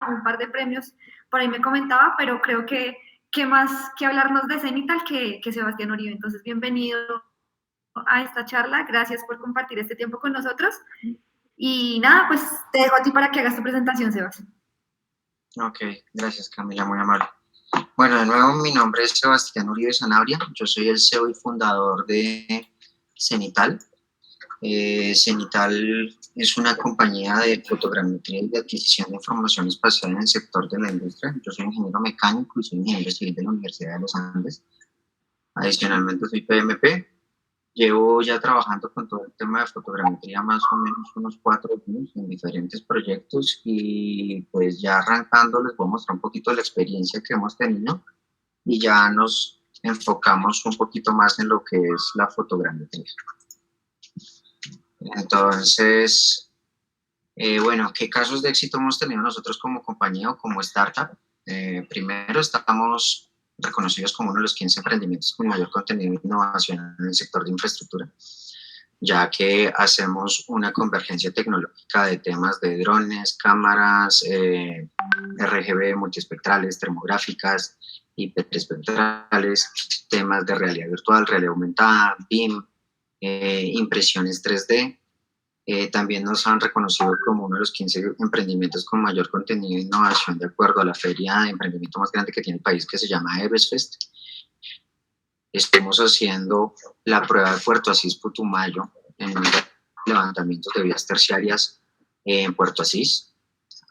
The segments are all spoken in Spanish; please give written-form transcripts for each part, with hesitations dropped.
un par de premios, por ahí me comentaba, pero creo que más que hablarnos de Cenital que Sebastián Uribe. Entonces, bienvenido a esta charla, gracias por compartir este tiempo con nosotros. Y nada, pues te dejo a ti para que hagas tu presentación, Sebastián. Ok, gracias Camila, muy amable. Bueno, de nuevo mi nombre es Sebastián Uribe Sanabria, yo soy el CEO y fundador de Cenital. Cenital es una compañía de fotogrametría y de adquisición de información espacial en el sector de la industria. Yo soy ingeniero mecánico y soy ingeniero civil de la Universidad de los Andes. Adicionalmente soy PMP. Llevo ya trabajando con todo el tema de fotogrametría más o menos unos 4 años en diferentes proyectos y pues ya arrancando les voy a mostrar un poquito de la experiencia que hemos tenido y ya nos enfocamos un poquito más en lo que es la fotogrametría. Entonces, bueno, ¿qué casos de éxito hemos tenido nosotros como compañía o como startup? Primero, estamos reconocidos como uno de los 15 emprendimientos con mayor contenido e innovación en el sector de infraestructura, ya que hacemos una convergencia tecnológica de temas de drones, cámaras, RGB multiespectrales, termográficas, hiperespectrales, temas de realidad virtual, realidad aumentada, BIM, impresiones 3D. También nos han reconocido como uno de los 15 emprendimientos con mayor contenido e innovación de acuerdo a la feria de emprendimiento más grande que tiene el país, que se llama Everest. Estamos haciendo la prueba de Puerto Asís Putumayo en levantamientos de vías terciarias en Puerto Asís.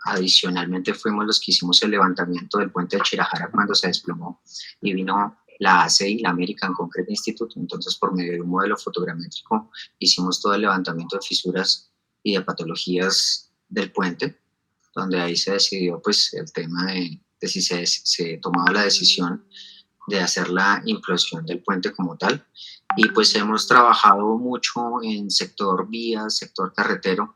Adicionalmente fuimos los que hicimos el levantamiento del puente de Chirajara cuando se desplomó y vino la ACI, la American Concrete Institute. Entonces, por medio de un modelo fotogramétrico, hicimos todo el levantamiento de fisuras y de patologías del puente, donde ahí se decidió pues el tema de si se tomaba la decisión de hacer la implosión del puente como tal. Y pues hemos trabajado mucho en sector vías, sector carretero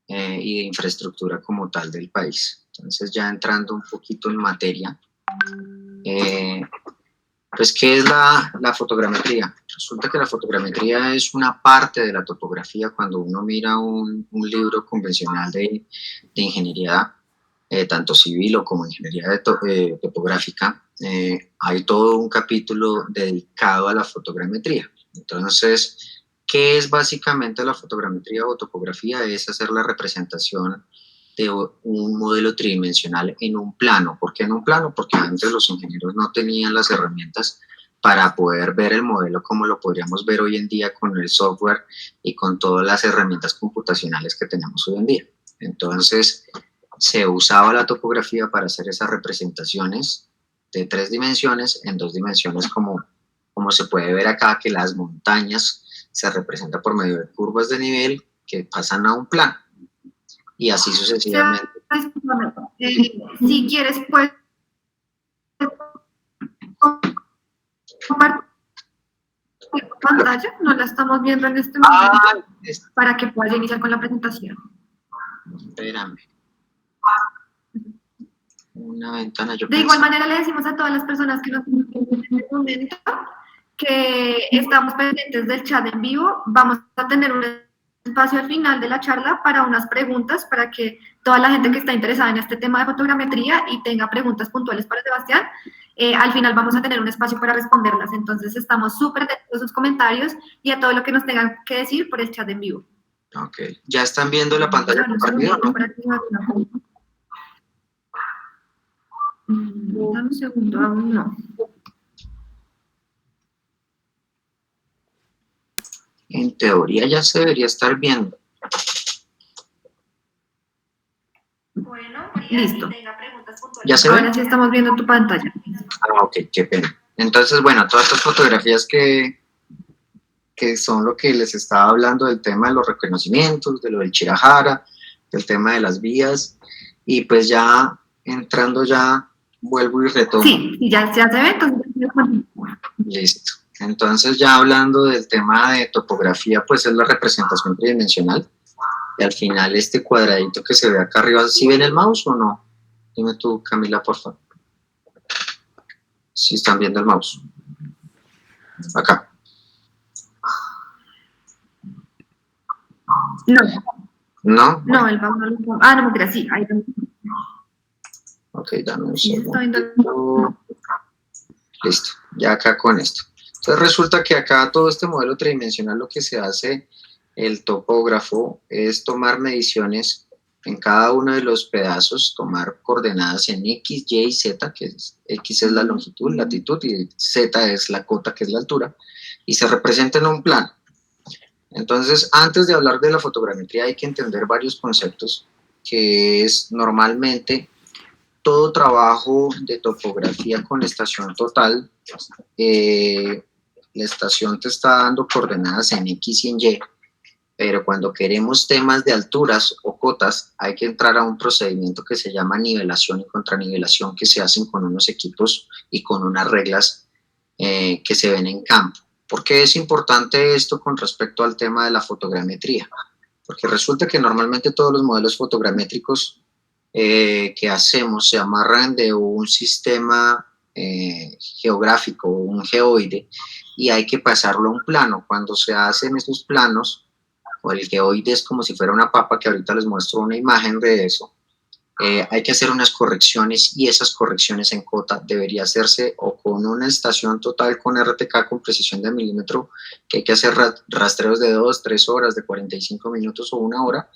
y de infraestructura como tal del país. Entonces, ya entrando un poquito en materia, pues, ¿qué es la fotogrametría? Resulta que la fotogrametría es una parte de la topografía. Cuando uno mira un libro convencional de ingeniería, tanto civil o como ingeniería topográfica, hay todo un capítulo dedicado a la fotogrametría. Entonces, ¿qué es básicamente la fotogrametría o topografía? Es hacer la representación de un modelo tridimensional en un plano. ¿Por qué en un plano? Porque antes los ingenieros no tenían las herramientas para poder ver el modelo como lo podríamos ver hoy en día con el software y con todas las herramientas computacionales que tenemos hoy en día. Entonces, se usaba la topografía para hacer esas representaciones de 3 dimensiones en 2 dimensiones, como se puede ver acá, que las montañas se representan por medio de curvas de nivel que pasan a un plano, y así sucesivamente. Si quieres, pues compartir pantalla, no la estamos viendo en este momento, para que puedas iniciar con la presentación. Espérame. Una ventana, de igual manera le decimos a todas las personas que nos ven en este momento que estamos pendientes del chat en vivo. Vamos a tener un espacio al final de la charla para unas preguntas, para que toda la gente que está interesada en este tema de fotogrametría y tenga preguntas puntuales para Sebastián, al final vamos a tener un espacio para responderlas. Entonces estamos súper atentos a sus comentarios y a todo lo que nos tengan que decir por el chat en vivo. Ok, ¿ya están viendo la pantalla compartida o no? Dame un segundo, aún no. En teoría ya se debería estar viendo. Bueno, listo. ¿Ya se ve? Ahora sí estamos viendo tu pantalla. Ah, ok, qué pena. Entonces, bueno, todas estas fotografías que son lo que les estaba hablando del tema de los reconocimientos, de lo del Chirajara, del tema de las vías, y pues ya entrando ya, vuelvo y retomo. Sí, ya se ve, entonces... Listo. Entonces, ya hablando del tema de topografía, pues es la representación tridimensional. Y al final este cuadradito que se ve acá arriba, ¿sí ven el mouse o no? Dime tú, Camila, por favor. ¿Sí están viendo el mouse? Acá. No. ¿No? No, el mouse no lo... Ah, no, pero sí, ahí está. Ok, dame un Sí, está segundo. Listo, ya acá con esto. Entonces resulta que acá todo este modelo tridimensional lo que se hace el topógrafo es tomar mediciones en cada uno de los pedazos, tomar coordenadas en X, Y y Z, que es, X es la longitud, latitud, y Z es la cota, que es la altura, y se representa en un plano. Entonces, antes de hablar de la fotogrametría hay que entender varios conceptos, que es normalmente todo trabajo de topografía con estación total, la estación te está dando coordenadas en X y en Y, pero cuando queremos temas de alturas o cotas, hay que entrar a un procedimiento que se llama nivelación y contranivelación, que se hacen con unos equipos y con unas reglas que se ven en campo. ¿Por qué es importante esto con respecto al tema de la fotogrametría? Porque resulta que normalmente todos los modelos fotogramétricos que hacemos se amarran de un sistema geográfico, un geoide, y hay que pasarlo a un plano. Cuando se hacen estos planos, o el geoide es como si fuera una papa, que ahorita les muestro una imagen de eso, hay que hacer unas correcciones, y esas correcciones en cota debería hacerse o con una estación total con RTK con precisión de milímetro, que hay que hacer rastreos de 2, 3 horas, de 45 minutos o 1 hora,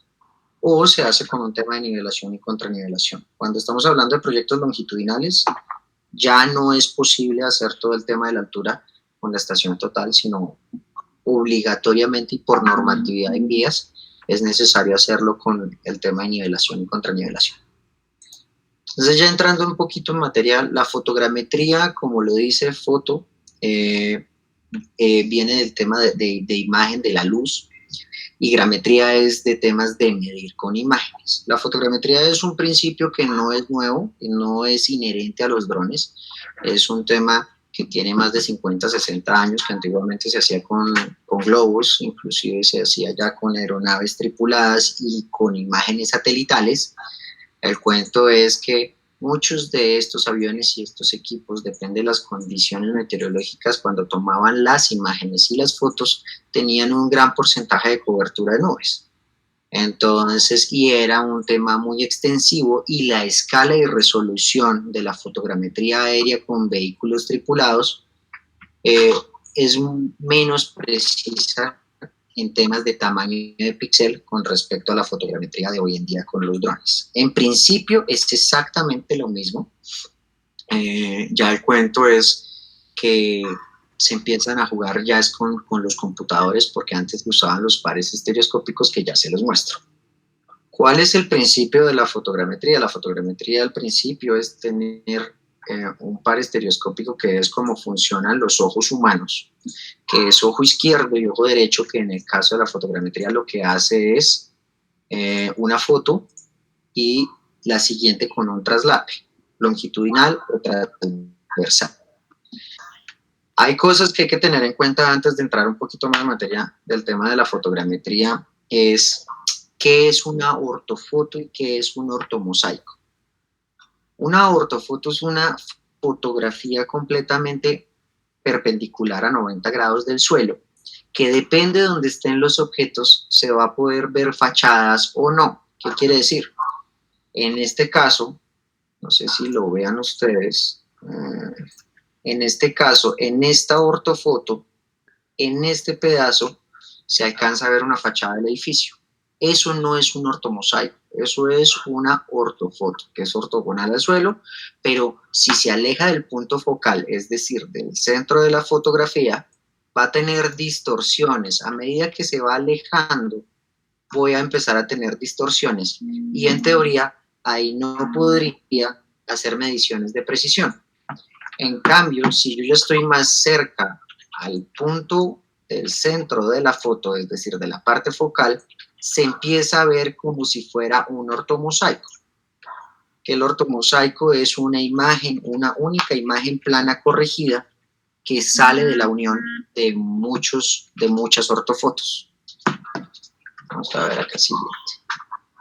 o se hace con un tema de nivelación y contranivelación. Cuando estamos hablando de proyectos longitudinales, ya no es posible hacer todo el tema de la altura con la estación total, sino obligatoriamente y por normatividad en vías es necesario hacerlo con el tema de nivelación y contranivelación. Entonces, ya entrando un poquito en materia, la fotogrametría, como lo dice foto, viene del tema de imagen, de la luz, y grametría es de temas de medir con imágenes. La fotogrametría es un principio que no es nuevo, no es inherente a los drones, es un tema que tiene más de 50, 60 años, que antiguamente se hacía con globos, inclusive se hacía ya con aeronaves tripuladas y con imágenes satelitales. El cuento es que muchos de estos aviones y estos equipos, depende de las condiciones meteorológicas, cuando tomaban las imágenes y las fotos, tenían un gran porcentaje de cobertura de nubes. Entonces, y era un tema muy extensivo, y la escala y resolución de la fotogrametría aérea con vehículos tripulados es menos precisa en temas de tamaño de píxel con respecto a la fotogrametría de hoy en día con los drones. En principio es exactamente lo mismo. Ya el cuento es que se empiezan a jugar ya es con los computadores, porque antes usaban los pares estereoscópicos, que ya se los muestro. ¿Cuál es el principio de la fotogrametría? La fotogrametría al principio es tener un par estereoscópico, que es como funcionan los ojos humanos, que es ojo izquierdo y ojo derecho, que en el caso de la fotogrametría lo que hace es una foto y la siguiente con un traslape, longitudinal o transversal. Hay cosas que hay que tener en cuenta antes de entrar un poquito más en materia del tema de la fotogrametría, es qué es una ortofoto y qué es un ortomosaico. Una ortofoto es una fotografía completamente perpendicular a 90 grados del suelo, que depende de donde estén los objetos, se va a poder ver fachadas o no. ¿Qué quiere decir? En este caso, no sé si lo vean ustedes, en este caso, en esta ortofoto, en este pedazo, se alcanza a ver una fachada del edificio. Eso no es un ortomosaico, eso es una ortofoto, que es ortogonal al suelo, pero si se aleja del punto focal, es decir, del centro de la fotografía, va a tener distorsiones. A medida que se va alejando, voy a empezar a tener distorsiones, y en teoría ahí no podría hacer mediciones de precisión. En cambio, si yo ya estoy más cerca al punto del centro de la foto, es decir, de la parte focal, se empieza a ver como si fuera un ortomosaico. Que el ortomosaico es una imagen, una única imagen plana corregida, que sale de la unión de muchas ortofotos. Vamos a ver acá siguiente.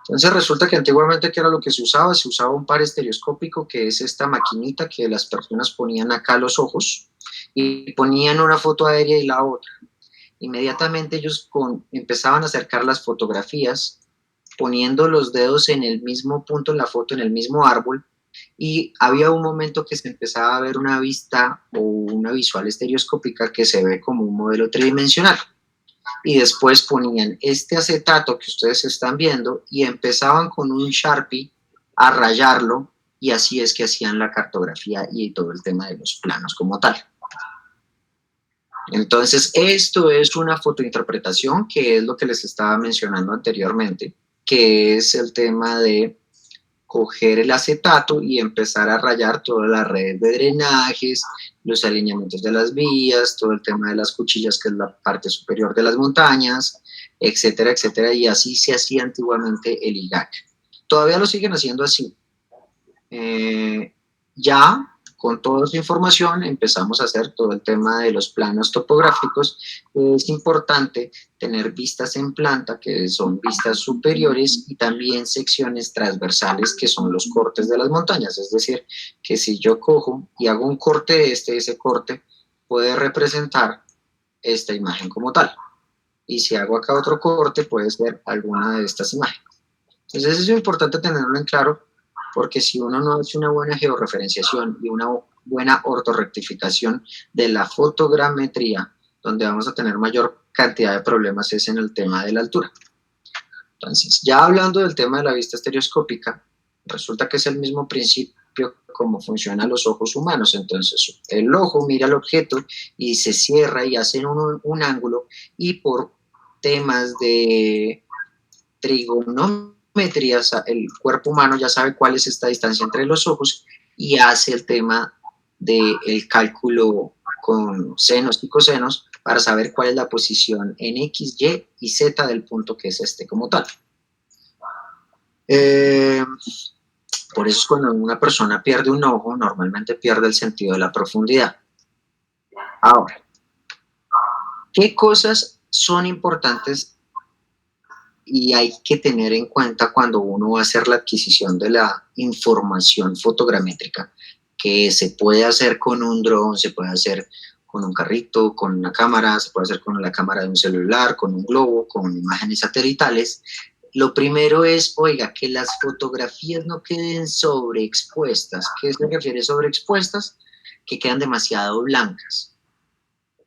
Entonces resulta que antiguamente, ¿qué era lo que se usaba? Se usaba un par estereoscópico, que es esta maquinita que las personas ponían acá los ojos y ponían una foto aérea y la otra. Inmediatamente ellos empezaban a acercar las fotografías, poniendo los dedos en el mismo punto en la foto, en el mismo árbol, y había un momento que se empezaba a ver una vista o una visual estereoscópica que se ve como un modelo tridimensional. Y después ponían este acetato que ustedes están viendo y empezaban con un Sharpie a rayarlo, y así es que hacían la cartografía y todo el tema de los planos como tal. Entonces, esto es una fotointerpretación, que es lo que les estaba mencionando anteriormente, que es el tema de coger el acetato y empezar a rayar toda la red de drenajes, los alineamientos de las vías, todo el tema de las cuchillas, que es la parte superior de las montañas, etcétera, etcétera, y así se hacía antiguamente el IGAC. Todavía lo siguen haciendo así. Ya con toda esa información empezamos a hacer todo el tema de los planos topográficos. Es importante tener vistas en planta, que son vistas superiores, y también secciones transversales, que son los cortes de las montañas. Es decir, que si yo cojo y hago un corte de ese corte puede representar esta imagen como tal. Y si hago acá otro corte, puedes ver alguna de estas imágenes. Entonces es importante tenerlo en claro, porque si uno no hace una buena georreferenciación y una buena ortorrectificación de la fotogrametría, donde vamos a tener mayor cantidad de problemas es en el tema de la altura. Entonces, ya hablando del tema de la vista estereoscópica, resulta que es el mismo principio como funcionan los ojos humanos. Entonces, el ojo mira el objeto y se cierra y hace un ángulo, y por temas de trigonometría, el cuerpo humano ya sabe cuál es esta distancia entre los ojos y hace el tema del cálculo con senos y cosenos para saber cuál es la posición en X, Y y Z del punto que es este como tal. Por eso cuando una persona pierde un ojo, normalmente pierde el sentido de la profundidad. Ahora, ¿qué cosas son importantes y hay que tener en cuenta cuando uno va a hacer la adquisición de la información fotogramétrica? Que se puede hacer con un dron, se puede hacer con un carrito, con una cámara, se puede hacer con la cámara de un celular, con un globo, con imágenes satelitales. Lo primero es, oiga, que las fotografías no queden sobreexpuestas. ¿Qué se refiere sobreexpuestas? Que quedan demasiado blancas.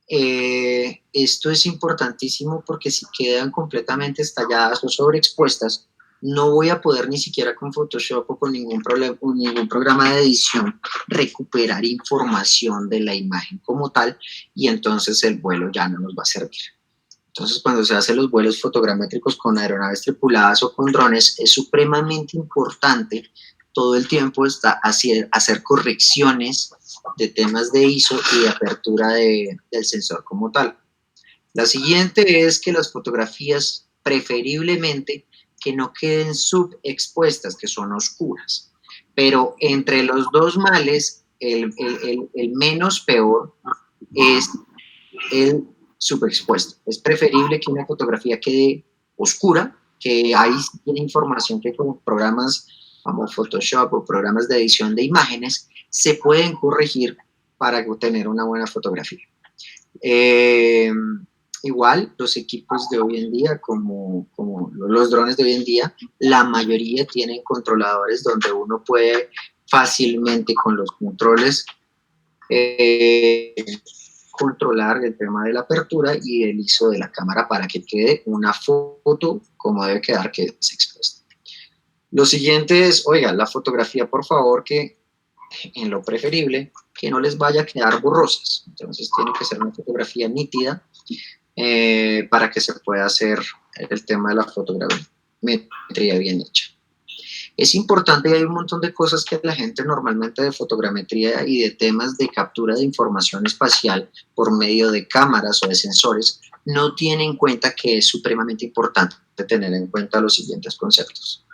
Esto es importantísimo, porque si quedan completamente estalladas o sobreexpuestas, no voy a poder ni siquiera con Photoshop o con ningún programa de edición recuperar información de la imagen como tal, y entonces el vuelo ya no nos va a servir. Entonces, cuando se hacen los vuelos fotogramétricos con aeronaves tripuladas o con drones, es supremamente importante todo el tiempo hacer correcciones de temas de ISO y de apertura del sensor como tal. La siguiente es que las fotografías preferiblemente que no queden subexpuestas, que son oscuras. Pero entre los dos males, el menos peor es el subexpuesto. Es preferible que una fotografía quede oscura, que ahí tiene información que con programas como Photoshop o programas de edición de imágenes se pueden corregir para obtener una buena fotografía. Igual los equipos de hoy en día, como los drones de hoy en día, la mayoría tienen controladores donde uno puede fácilmente con los controles controlar el tema de la apertura y el ISO de la cámara para que quede una foto como debe quedar, que es expuesta. Lo siguiente es, oiga, la fotografía, por favor, que en lo preferible, que no les vaya a quedar borrosas. Entonces tiene que ser una fotografía nítida para que se pueda hacer el tema de la fotogrametría bien hecha. Es importante, y hay un montón de cosas que la gente normalmente de fotogrametría y de temas de captura de información espacial por medio de cámaras o de sensores no tiene en cuenta, que es supremamente importante tener en cuenta los siguientes conceptos.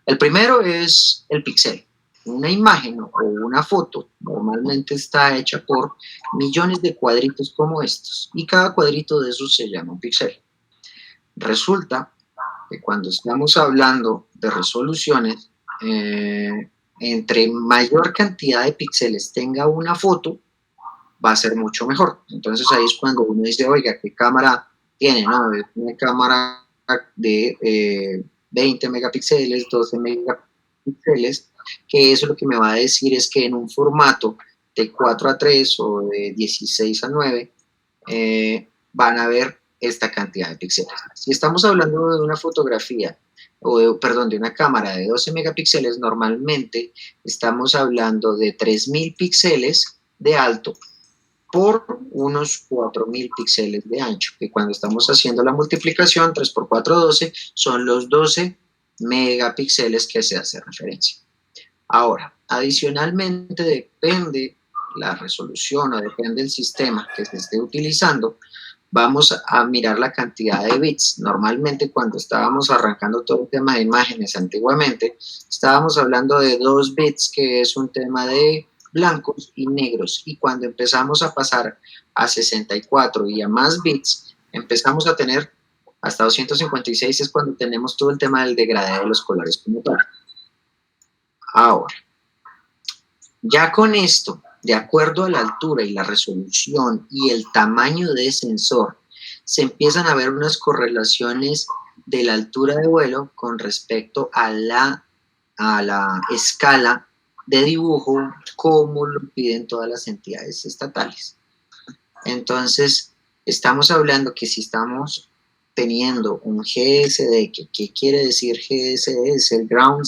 El primero es el píxel. Una imagen o una foto normalmente está hecha por millones de cuadritos como estos, y cada cuadrito de esos se llama un píxel. Resulta que cuando estamos hablando de resoluciones, entre mayor cantidad de píxeles tenga una foto, va a ser mucho mejor. Entonces ahí es cuando uno dice, oiga, ¿qué cámara tiene? No, es una cámara de 20 megapíxeles, 12 megapíxeles, que eso lo que me va a decir es que en un formato de 4:3 o de 16:9 van a ver esta cantidad de píxeles. Si estamos hablando de una fotografía, perdón, de una cámara de 12 megapíxeles, normalmente estamos hablando de 3000 píxeles de alto por unos 4000 píxeles de ancho, que cuando estamos haciendo la multiplicación, 3 por 4, 12, son los 12 megapíxeles que se hace referencia. Ahora, adicionalmente depende la resolución o depende el sistema que se esté utilizando, vamos a mirar la cantidad de bits. Normalmente cuando estábamos arrancando todo el tema de imágenes antiguamente, estábamos hablando de 2 bits, que es un tema de blancos y negros, y cuando empezamos a pasar a 64 y a más bits, empezamos a tener hasta 256, es cuando tenemos todo el tema del degradé de los colores como tal. Ahora, ya con esto, de acuerdo a la altura y la resolución y el tamaño de sensor, se empiezan a ver unas correlaciones de la altura de vuelo con respecto a la escala de dibujo como lo piden todas las entidades estatales. Entonces, estamos hablando que si estamos teniendo un GSD, ¿qué quiere decir GSD? Es el Ground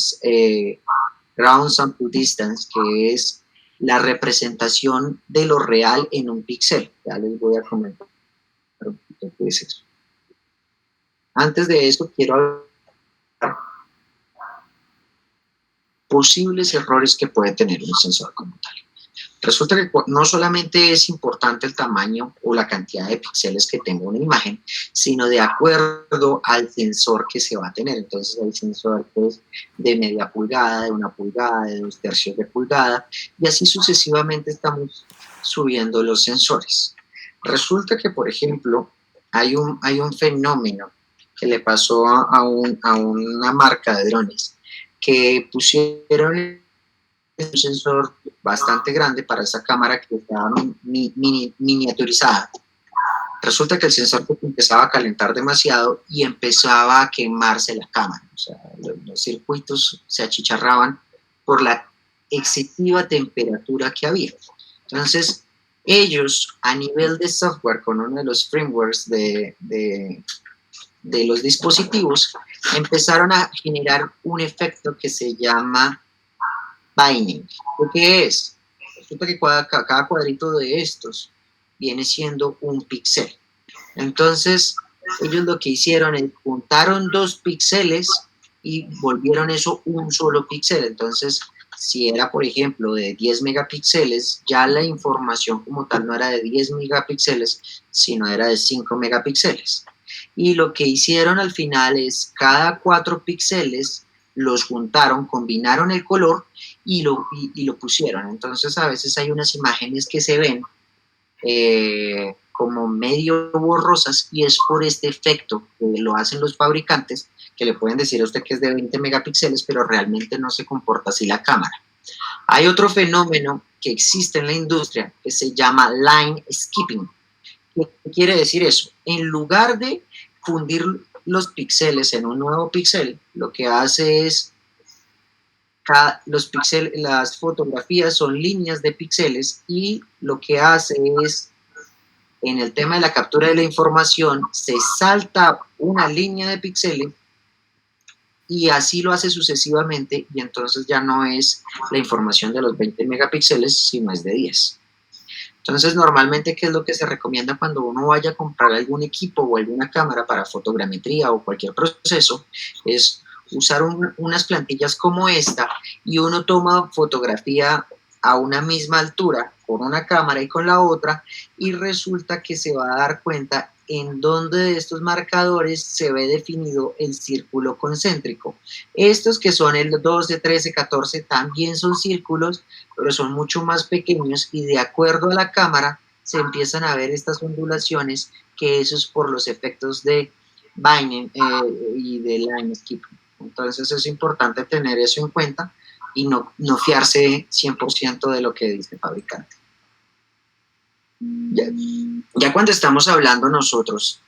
Sample Distance, que es la representación de lo real en un píxel. Ya les voy a comentar un poquito qué es eso. Antes de eso, quiero hablar posibles errores que puede tener un sensor como tal. Resulta que no solamente es importante el tamaño o la cantidad de píxeles que tenga una imagen, sino de acuerdo al sensor que se va a tener. Entonces hay sensor pues, de media pulgada, de 1 pulgada, de 2/3 de pulgada, y así sucesivamente estamos subiendo los sensores. Resulta que, por ejemplo, hay un fenómeno que le pasó a una marca de drones, que pusieron un sensor bastante grande para esa cámara que estaba miniaturizada. Resulta que el sensor empezaba a calentar demasiado y empezaba a quemarse la cámara. O sea, los circuitos se achicharraban por la excesiva temperatura que había. Entonces, ellos, a nivel de software, con uno de los frameworks de los dispositivos, empezaron a generar un efecto que se llama binding. ¿Qué es? Resulta que cada cuadrito de estos viene siendo un píxel. Entonces, ellos lo que hicieron es juntaron 2 píxeles y volvieron eso un solo píxel. Entonces, si era, por ejemplo, de 10 megapíxeles, ya la información como tal no era de 10 megapíxeles, sino era de 5 megapíxeles. Y lo que hicieron al final es cada 4 píxeles los juntaron, combinaron el color y lo pusieron. Entonces a veces hay unas imágenes que se ven como medio borrosas, y es por este efecto que lo hacen los fabricantes, que le pueden decir a usted que es de 20 megapíxeles, pero realmente no se comporta así la cámara. Hay otro fenómeno que existe en la industria que se llama line skipping. ¿Qué quiere decir eso? En lugar de fundir los píxeles en un nuevo píxel, lo que hace es las fotografías son líneas de píxeles, y lo que hace es, en el tema de la captura de la información, se salta una línea de píxeles y así lo hace sucesivamente, y entonces ya no es la información de los 20 megapíxeles, sino es de 10. Entonces, normalmente, ¿qué es lo que se recomienda cuando uno vaya a comprar algún equipo o alguna cámara para fotogrametría o cualquier proceso? Es usar unas plantillas como esta, y uno toma fotografía a una misma altura con una cámara y con la otra, y resulta que se va a dar cuenta en dónde de estos marcadores se ve definido el círculo concéntrico. Estos que son el 12, 13, 14 también son círculos, pero son mucho más pequeños, y de acuerdo a la cámara se empiezan a ver estas ondulaciones, que eso es por los efectos de binding y de line skipping. Entonces es importante tener eso en cuenta y no fiarse 100% de lo que dice el fabricante. Ya cuando estamos hablando nosotros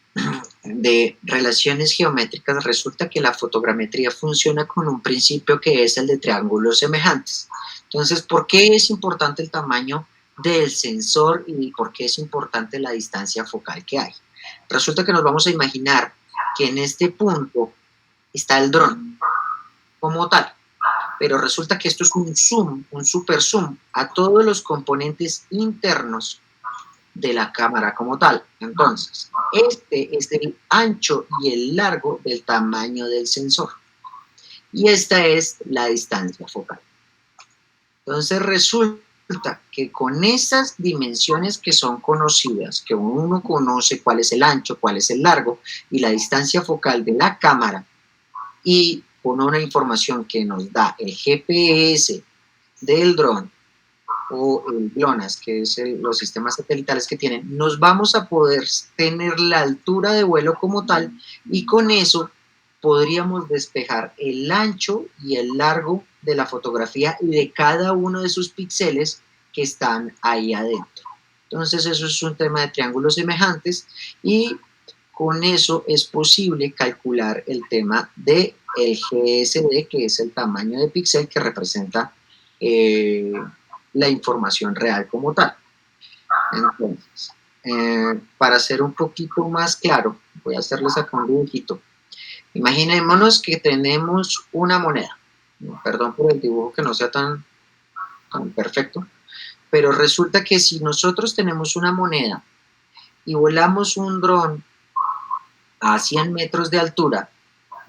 de relaciones geométricas, resulta que la fotogrametría funciona con un principio que es el de triángulos semejantes. Entonces, ¿por qué es importante el tamaño del sensor y por qué es importante la distancia focal que hay? Resulta que nos vamos a imaginar que en este punto está el dron como tal, pero resulta que esto es un zoom, un super zoom a todos los componentes internos de la cámara como tal. Entonces, este es el ancho y el largo del tamaño del sensor. Y esta es la distancia focal. Entonces, resulta que con esas dimensiones que son conocidas, que uno conoce cuál es el ancho, cuál es el largo y la distancia focal de la cámara, y con una información que nos da el GPS del dron o el GLONASS, que es los sistemas satelitales que tienen, nos vamos a poder tener la altura de vuelo como tal y con eso podríamos despejar el ancho y el largo de la fotografía y de cada uno de sus píxeles que están ahí adentro. Entonces eso es un tema de triángulos semejantes y con eso es posible calcular el tema del GSD, que es el tamaño de píxel que representa la información real como tal. Entonces, para ser un poquito más claro, voy a hacerles acá un dibujito. Imaginémonos que tenemos una moneda. Perdón por el dibujo que no sea tan perfecto, pero resulta que si nosotros tenemos una moneda y volamos un dron a 100 metros de altura,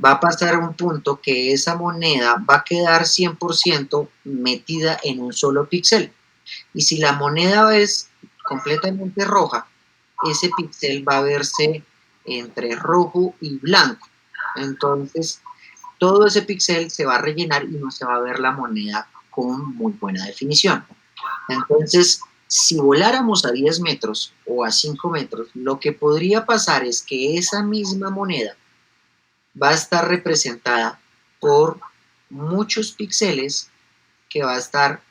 va a pasar un punto que esa moneda va a quedar 100% metida en un solo píxel. Y si la moneda es completamente roja, ese píxel va a verse entre rojo y blanco. Entonces, todo ese píxel se va a rellenar y no se va a ver la moneda con muy buena definición. Entonces, si voláramos a 10 metros o a 5 metros, lo que podría pasar es que esa misma moneda va a estar representada por muchos píxeles que va a estar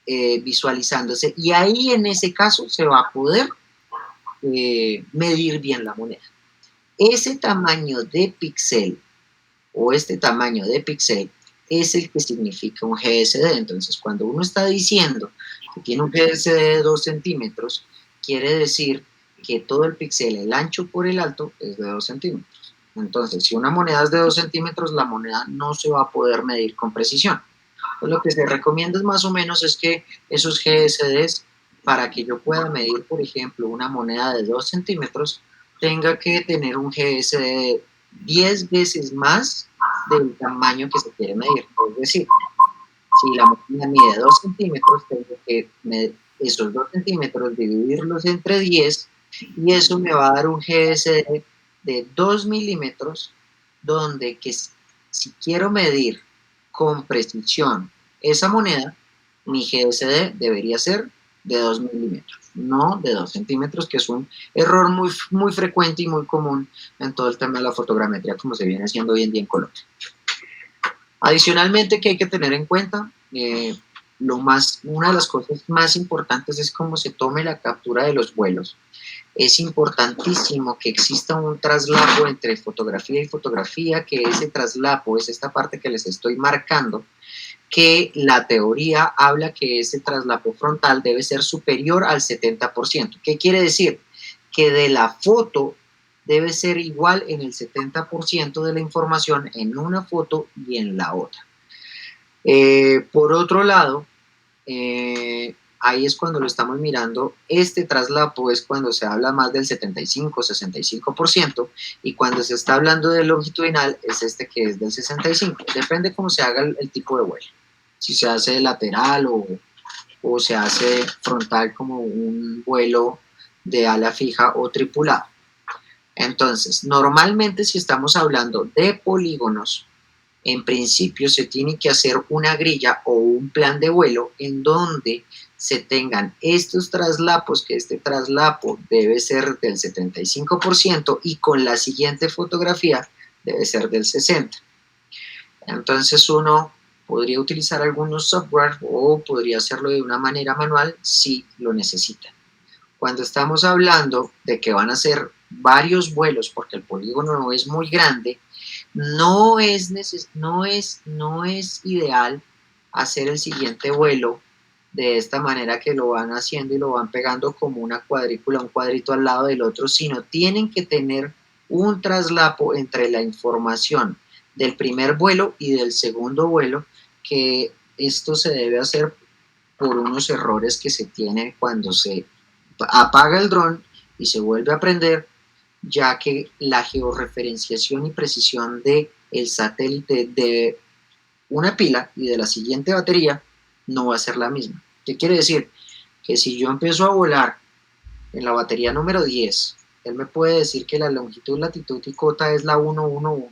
visualizándose y ahí en ese caso se va a poder medir bien la moneda. Ese tamaño de píxel o este tamaño de píxel es el que significa un GSD. Entonces, cuando uno está diciendo que tiene un GSD de 2 centímetros, quiere decir que todo el píxel, el ancho por el alto, es de 2 centímetros. Entonces, si una moneda es de 2 centímetros, la moneda no se va a poder medir con precisión. Pues lo que se recomienda es más o menos es que esos GSDs, para que yo pueda medir, por ejemplo, una moneda de 2 centímetros, tenga que tener un GSD de 10 veces más del tamaño que se quiere medir. Es decir, si la moneda mide 2 centímetros, tengo que medir esos 2 centímetros, dividirlos entre 10, y eso me va a dar un GSD de 2 milímetros, donde que si quiero medir con precisión esa moneda, mi GSD debería ser de 2 milímetros, no de 2 centímetros, que es un error muy, muy frecuente y muy común en todo el tema de la fotogrametría, como se viene haciendo hoy en día en Colombia. Adicionalmente, que hay que tener en cuenta, una de las cosas más importantes es cómo se tome la captura de los vuelos. Es importantísimo que exista un traslapo entre fotografía y fotografía, que ese traslapo es esta parte que les estoy marcando, que la teoría habla que ese traslapo frontal debe ser superior al 70%. ¿Qué quiere decir? Que de la foto debe ser igual en el 70% de la información en una foto y en la otra. Por otro lado, ahí es cuando lo estamos mirando, este traslapo es cuando se habla más del 75-65%, y cuando se está hablando de longitudinal es este que es del 65%, depende cómo se haga el tipo de vuelo, si se hace lateral o se hace frontal como un vuelo de ala fija o tripulado. Entonces, normalmente si estamos hablando de polígonos, en principio se tiene que hacer una grilla o un plan de vuelo en donde se tengan estos traslapos, que este traslapo debe ser del 75% y con la siguiente fotografía debe ser del 60%. Entonces uno podría utilizar algunos software o podría hacerlo de una manera manual si lo necesita. Cuando estamos hablando de que van a ser varios vuelos porque el polígono no es muy grande, no es ideal hacer el siguiente vuelo de esta manera que lo van haciendo y lo van pegando como una cuadrícula, un cuadrito al lado del otro, sino tienen que tener un traslapo entre la información del primer vuelo y del segundo vuelo, que esto se debe hacer por unos errores que se tienen cuando se apaga el dron y se vuelve a prender, ya que la georreferenciación y precisión del satélite de una pila y de la siguiente batería no va a ser la misma. ¿Qué quiere decir? Que si yo empiezo a volar en la batería número 10, él me puede decir que la longitud, latitud y cota es la 111.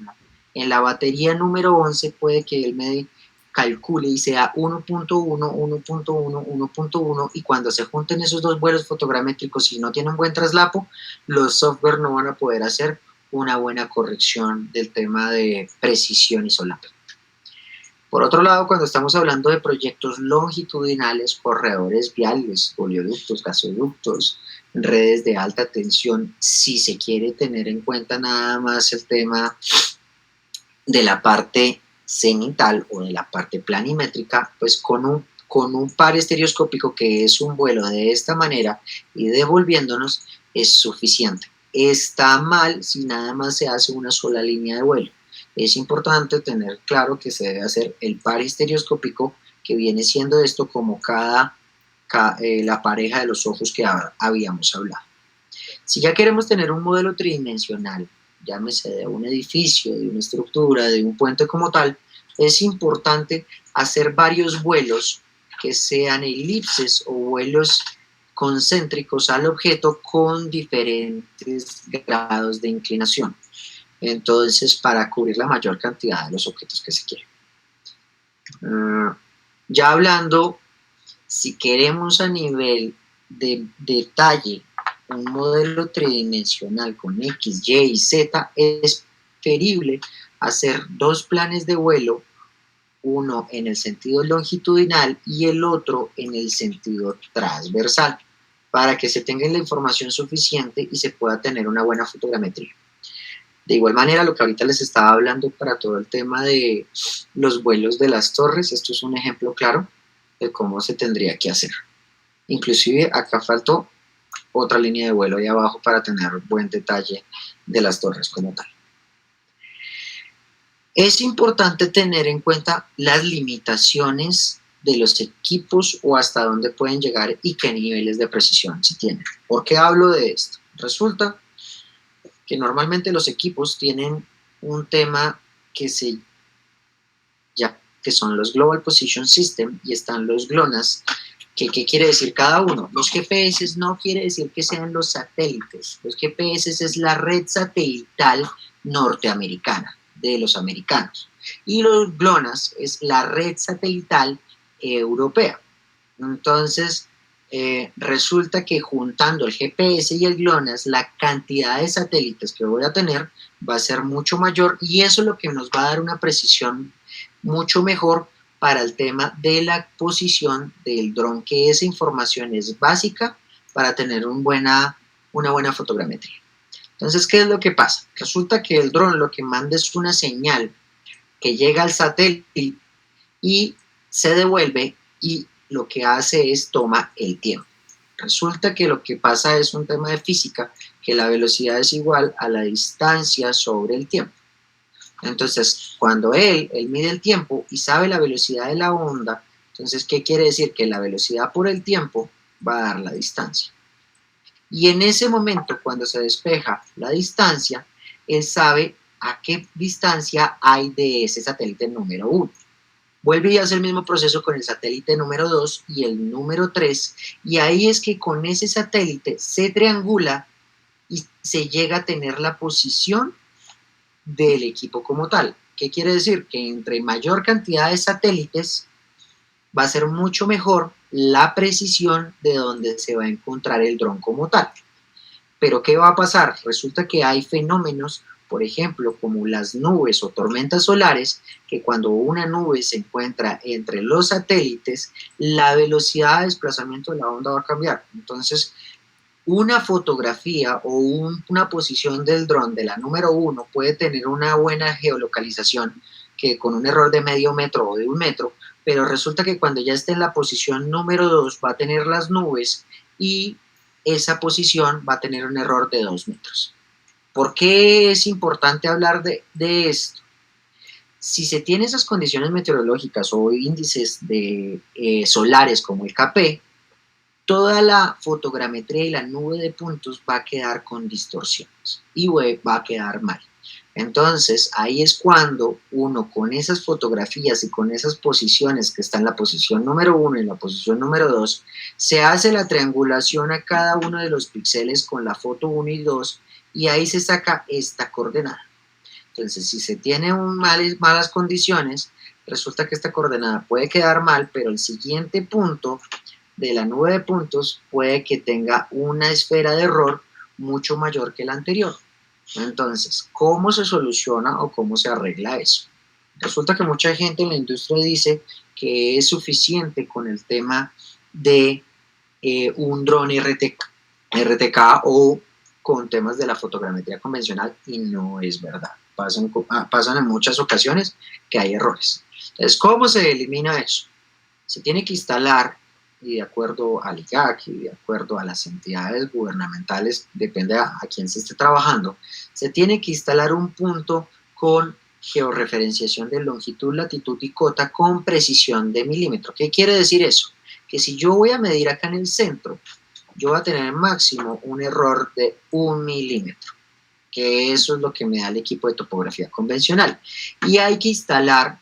En la batería número 11 puede que él me calcule y sea 1.1, 1.1, 1.1, y cuando se junten esos dos vuelos fotogramétricos y no tienen buen traslapo, los software no van a poder hacer una buena corrección del tema de precisión y solape. Por otro lado, cuando estamos hablando de proyectos longitudinales, corredores viales, oleoductos, gasoductos, redes de alta tensión, si se quiere tener en cuenta nada más el tema de la parte cenital o de la parte planimétrica, pues con un par estereoscópico, que es un vuelo de esta manera y devolviéndonos, es suficiente. Está mal si nada más se hace una sola línea de vuelo. Es importante tener claro que se debe hacer el par estereoscópico, que viene siendo esto como la pareja de los ojos que habíamos hablado. Si ya queremos tener un modelo tridimensional, llámese de un edificio, de una estructura, de un puente como tal, es importante hacer varios vuelos que sean elipses o vuelos concéntricos al objeto con diferentes grados de inclinación. Entonces, para cubrir la mayor cantidad de los objetos que se quieren. Ya hablando, si queremos a nivel de detalle un modelo tridimensional con X, Y y Z, es preferible hacer dos planes de vuelo, uno en el sentido longitudinal y el otro en el sentido transversal, para que se tenga la información suficiente y se pueda tener una buena fotogrametría. De igual manera, lo que ahorita les estaba hablando para todo el tema de los vuelos de las torres, esto es un ejemplo claro de cómo se tendría que hacer. Inclusive acá faltó otra línea de vuelo ahí abajo para tener buen detalle de las torres como tal. Es importante tener en cuenta las limitaciones de los equipos o hasta dónde pueden llegar y qué niveles de precisión se tienen. ¿Por qué hablo de esto? Resulta que normalmente los equipos tienen un tema que son los Global Position System, y están los GLONASS. ¿Qué quiere decir cada uno? Los GPS no quiere decir que sean los satélites. Los GPS es la red satelital norteamericana de los americanos. Y los GLONASS es la red satelital europea. Entonces, resulta que juntando el GPS y el GLONASS, la cantidad de satélites que voy a tener va a ser mucho mayor, y eso es lo que nos va a dar una precisión mucho mejor para el tema de la posición del dron, que esa información es básica para tener una buena fotogrametría. Entonces, ¿qué es lo que pasa? Resulta que el dron lo que manda es una señal que llega al satélite y se devuelve, y lo que hace es toma el tiempo. Resulta que lo que pasa es un tema de física, que la velocidad es igual a la distancia sobre el tiempo. Entonces, cuando él mide el tiempo y sabe la velocidad de la onda, entonces, ¿qué quiere decir? Que la velocidad por el tiempo va a dar la distancia. Y en ese momento, cuando se despeja la distancia, él sabe a qué distancia hay de ese satélite número 1. Vuelve y hace el mismo proceso con el satélite número 2 y el número 3, y ahí es que con ese satélite se triangula y se llega a tener la posición del equipo como tal. ¿Qué quiere decir? Que entre mayor cantidad de satélites va a ser mucho mejor la precisión de donde se va a encontrar el dron como tal. Pero ¿qué va a pasar? Resulta que hay fenómenos, por ejemplo, como las nubes o tormentas solares, que cuando una nube se encuentra entre los satélites, la velocidad de desplazamiento de la onda va a cambiar. Entonces, una fotografía o una posición del dron de la número 1 puede tener una buena geolocalización que con un error de medio metro o de 1 metro, pero resulta que cuando ya esté en la posición número 2 va a tener las nubes y esa posición va a tener un error de 2 metros. ¿Por qué es importante hablar de esto? Si se tienen esas condiciones meteorológicas o índices solares como el KP, toda la fotogrametría y la nube de puntos va a quedar con distorsiones y va a quedar mal. Entonces, ahí es cuando uno con esas fotografías y con esas posiciones que están en la posición número 1 y en la posición número 2, se hace la triangulación a cada uno de los píxeles con la foto 1 y 2 y ahí se saca esta coordenada. Entonces, si se tiene malas condiciones, resulta que esta coordenada puede quedar mal, pero el siguiente punto de la nube de puntos puede que tenga una esfera de error mucho mayor que la anterior. Entonces, ¿cómo se soluciona o cómo se arregla eso? Resulta que mucha gente en la industria dice que es suficiente con el tema de un dron RTK o con temas de la fotogrametría convencional y no es verdad. Pasan en muchas ocasiones que hay errores. Entonces, ¿cómo se elimina eso? Se tiene que instalar, y de acuerdo al IGAC y de acuerdo a las entidades gubernamentales, depende a quién se esté trabajando, se tiene que instalar un punto con georreferenciación de longitud, latitud y cota con precisión de milímetro. ¿Qué quiere decir eso? Que si yo voy a medir acá en el centro, yo voy a tener máximo un error de 1 milímetro, que eso es lo que me da el equipo de topografía convencional. Y hay que instalar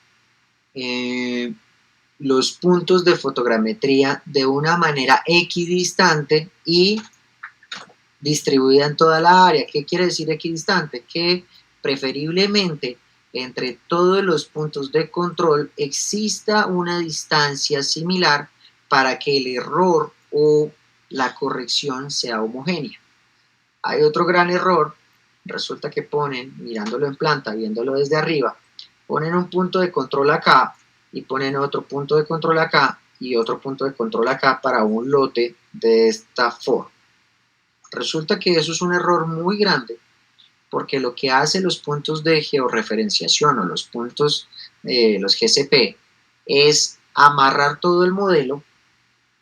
los puntos de fotogrametría de una manera equidistante y distribuida en toda la área. ¿Qué quiere decir equidistante? Que preferiblemente entre todos los puntos de control exista una distancia similar para que el error o la corrección sea homogénea. Hay otro gran error, resulta que ponen, mirándolo en planta, viéndolo desde arriba, ponen un punto de control acá y ponen otro punto de control acá y otro punto de control acá para un lote de esta forma. Resulta que eso es un error muy grande porque lo que hace los puntos de georreferenciación o los puntos, los GCP, es amarrar todo el modelo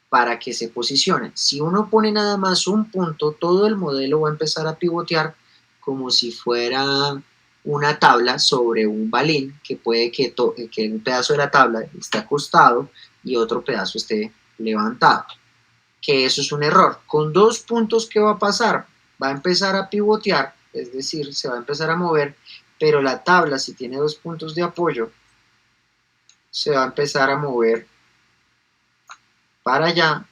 para que se posicione. Si uno pone nada más un punto, todo el modelo va a empezar a pivotear como si fuera una tabla sobre un balín, que puede que un pedazo de la tabla esté acostado y otro pedazo esté levantado. Que eso es un error. Con 2 puntos, ¿qué va a pasar? Va a empezar a pivotear, es decir, se va a empezar a mover, pero la tabla, si tiene 2 puntos de apoyo, se va a empezar a mover para allá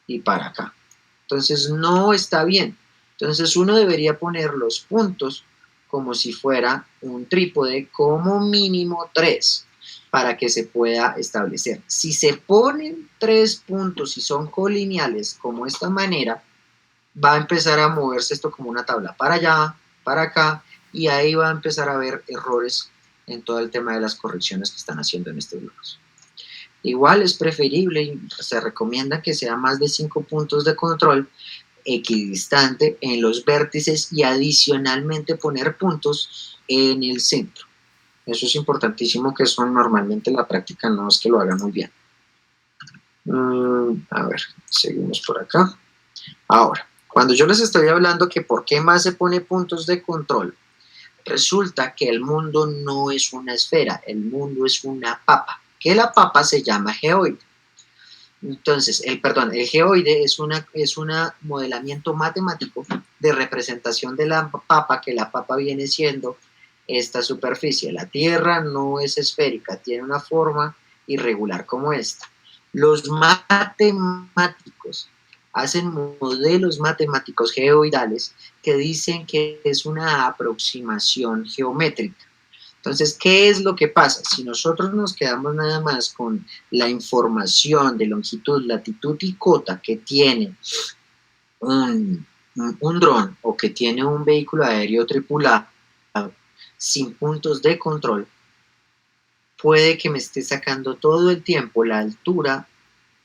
y para acá. Entonces no está bien. Entonces uno debería poner los puntos como si fuera un trípode, como mínimo 3, para que se pueda establecer. Si se ponen 3 puntos y son colineales como esta manera, va a empezar a moverse esto como una tabla para allá, para acá, y ahí va a empezar a haber errores en todo el tema de las correcciones que están haciendo en estos grupos. Igual es preferible y se recomienda que sea más de 5 puntos de control equidistante en los vértices y adicionalmente poner puntos en el centro. Eso es importantísimo, que eso normalmente en la práctica no es que lo hagan muy bien. A ver, seguimos por acá. Ahora, cuando yo les estoy hablando que por qué más se pone puntos de control, resulta que el mundo no es una esfera, el mundo es una papa, que la papa se llama geoide. Entonces, el geoide es un modelamiento matemático de representación de la papa, que la papa viene siendo esta superficie. La Tierra no es esférica, tiene una forma irregular como esta. Los matemáticos hacen modelos matemáticos geoidales que dicen que es una aproximación geométrica. Entonces, ¿qué es lo que pasa? Si nosotros nos quedamos nada más con la información de longitud, latitud y cota que tiene un dron o que tiene un vehículo aéreo tripulado sin puntos de control, puede que me esté sacando todo el tiempo la altura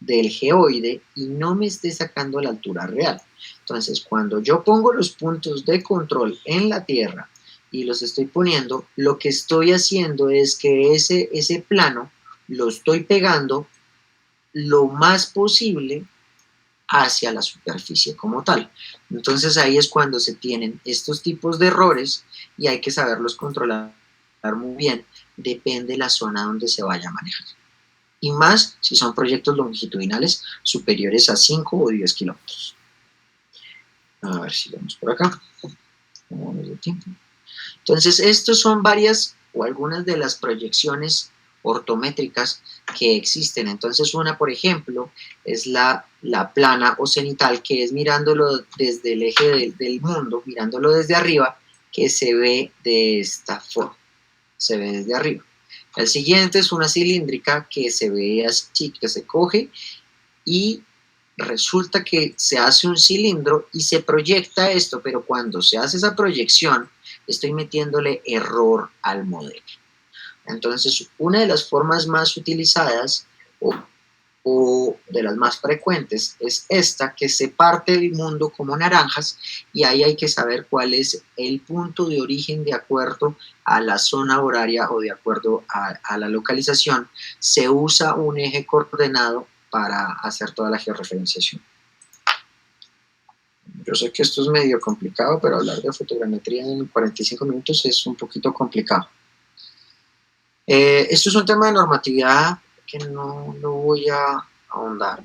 del geoide y no me esté sacando la altura real. Entonces, cuando yo pongo los puntos de control en la Tierra y los estoy poniendo, lo que estoy haciendo es que ese plano lo estoy pegando lo más posible hacia la superficie como tal. Entonces ahí es cuando se tienen estos tipos de errores y hay que saberlos controlar muy bien, depende de la zona donde se vaya a manejar. Y más si son proyectos longitudinales superiores a 5 o 10 kilómetros. A ver si vamos por acá. Vamos de tiempo. Entonces, estos son varias o algunas de las proyecciones ortométricas que existen. Entonces, una, por ejemplo, es la plana o cenital, que es mirándolo desde el eje del mundo, mirándolo desde arriba, que se ve de esta forma. Se ve desde arriba. El siguiente es una cilíndrica que se ve así, que se coge y resulta que se hace un cilindro y se proyecta esto, pero cuando se hace esa proyección, estoy metiéndole error al modelo. Entonces, una de las formas más utilizadas o de las más frecuentes es esta, que se parte el mundo como naranjas y ahí hay que saber cuál es el punto de origen de acuerdo a la zona horaria o de acuerdo a la localización. Se usa un eje coordenado para hacer toda la georreferenciación. Yo sé que esto es medio complicado, pero hablar de fotogrametría en 45 minutos es un poquito complicado. Esto es un tema de normatividad que no lo voy a ahondar.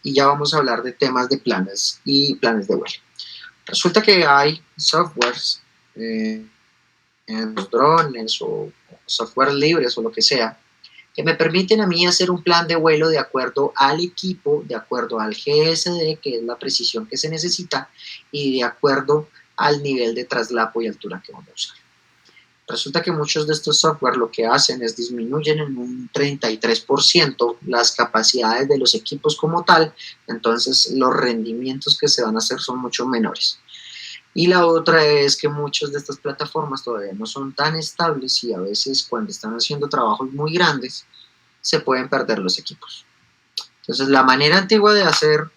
Y ya vamos a hablar de temas de planes y planes de vuelo. Resulta que hay softwares, los drones o software libres o lo que sea, que me permiten a mí hacer un plan de vuelo de acuerdo al equipo, de acuerdo al GSD, que es la precisión que se necesita, y de acuerdo al nivel de traslapo y altura que vamos a usar. Resulta que muchos de estos software lo que hacen es disminuyen en un 33% las capacidades de los equipos como tal, entonces los rendimientos que se van a hacer son mucho menores. Y la otra es que muchas de estas plataformas todavía no son tan estables y a veces cuando están haciendo trabajos muy grandes se pueden perder los equipos. Entonces la manera antigua de hacer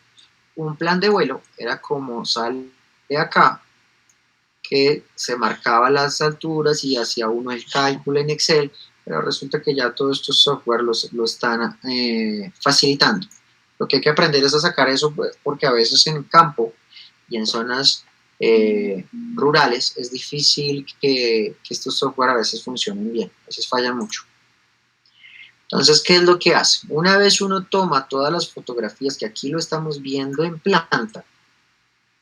un plan de vuelo era como sale de acá, que se marcaba las alturas y hacía uno el cálculo en Excel, pero resulta que ya todos estos software lo están facilitando. Lo que hay que aprender es a sacar eso, porque a veces en el campo y en zonas rurales es difícil que estos software a veces funcionen bien, a veces fallan mucho. Entonces, ¿qué es lo que hace? Una vez uno toma todas las fotografías, que aquí lo estamos viendo en planta,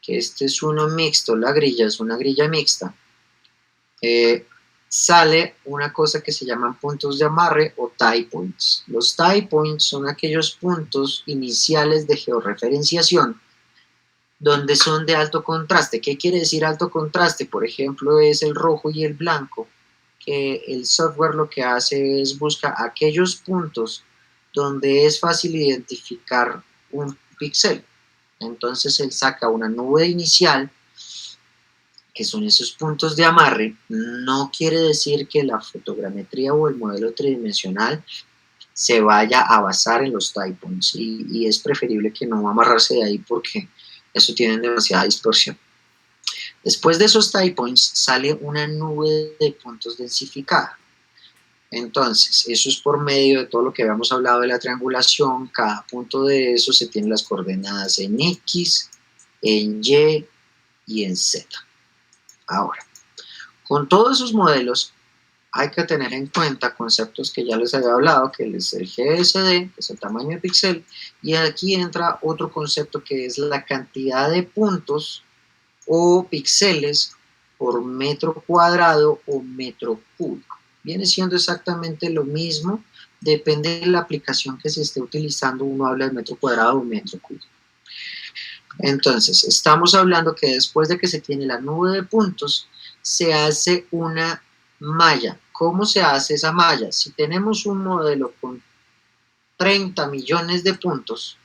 que este es uno mixto, la grilla es una grilla mixta, sale una cosa que se llaman puntos de amarre o tie points. Los tie points son aquellos puntos iniciales de georreferenciación donde son de alto contraste. ¿Qué quiere decir alto contraste? Por ejemplo, es el rojo y el blanco, que el software lo que hace es busca aquellos puntos donde es fácil identificar un píxel. Entonces él saca una nube inicial, que son esos puntos de amarre. No quiere decir que la fotogrametría o el modelo tridimensional se vaya a basar en los tie points y es preferible que no amarrarse de ahí porque eso tiene demasiada distorsión. Después de esos tie points sale una nube de puntos densificada. Entonces, eso es por medio de todo lo que habíamos hablado de la triangulación. Cada punto de eso se tiene las coordenadas en X, en Y en Z. Ahora, con todos esos modelos hay que tener en cuenta conceptos que ya les había hablado, que es el GSD, que es el tamaño de píxel, y aquí entra otro concepto que es la cantidad de puntos o píxeles por metro cuadrado o metro cúbico. Viene siendo exactamente lo mismo, depende de la aplicación que se esté utilizando, uno habla de metro cuadrado o metro cúbico. Entonces, estamos hablando que después de que se tiene la nube de puntos, se hace una malla. ¿Cómo se hace esa malla? Si tenemos un modelo con 30 millones de puntos,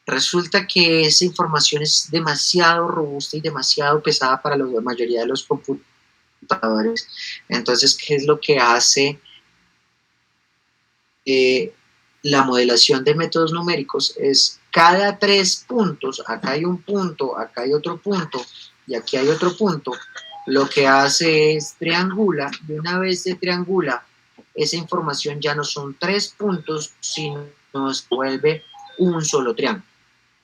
resulta que esa información es demasiado robusta y demasiado pesada para la mayoría de los computadores. Entonces, ¿qué es lo que hace la modelación de métodos numéricos es cada 3 puntos, acá hay un punto, acá hay otro punto y aquí hay otro punto, lo que hace es triangula, y una vez se triangula, esa información ya no son 3 puntos, sino se vuelve un solo triángulo.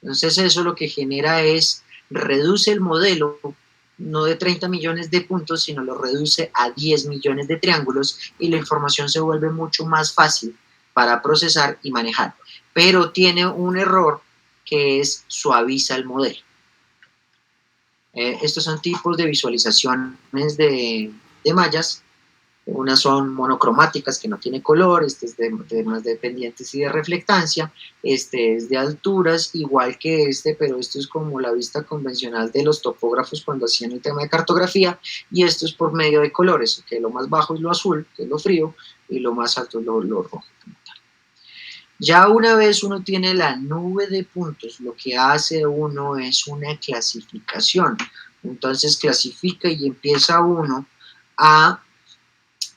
Entonces eso lo que genera es, reduce el modelo no de 30 millones de puntos, sino lo reduce a 10 millones de triángulos y la información se vuelve mucho más fácil para procesar y manejar. Pero tiene un error que es suaviza el modelo. Estos son tipos de visualizaciones de mallas. Unas son monocromáticas que no tiene color, este es de más dependientes y de reflectancia, este es de alturas igual que este, pero esto es como la vista convencional de los topógrafos cuando hacían el tema de cartografía, y esto es por medio de colores, que lo más bajo es lo azul, que es lo frío, y lo más alto es lo rojo. Ya una vez uno tiene la nube de puntos, lo que hace uno es una clasificación. Entonces clasifica y empieza uno a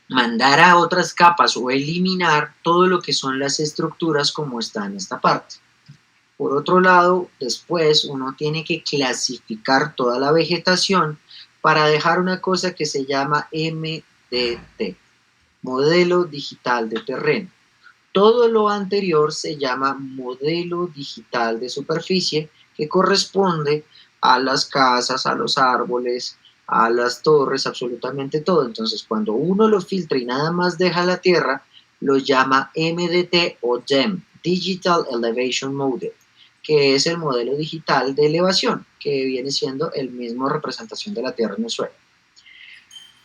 mandar a otras capas o eliminar todo lo que son las estructuras como está en esta parte. Por otro lado, después uno tiene que clasificar toda la vegetación para dejar una cosa que se llama MDT, Modelo Digital de Terreno. Todo lo anterior se llama modelo digital de superficie, que corresponde a las casas, a los árboles, a las torres, absolutamente todo. Entonces, cuando uno lo filtra y nada más deja la tierra, lo llama MDT o DEM, Digital Elevation Model, que es el modelo digital de elevación, que viene siendo el mismo representación de la tierra en el suelo.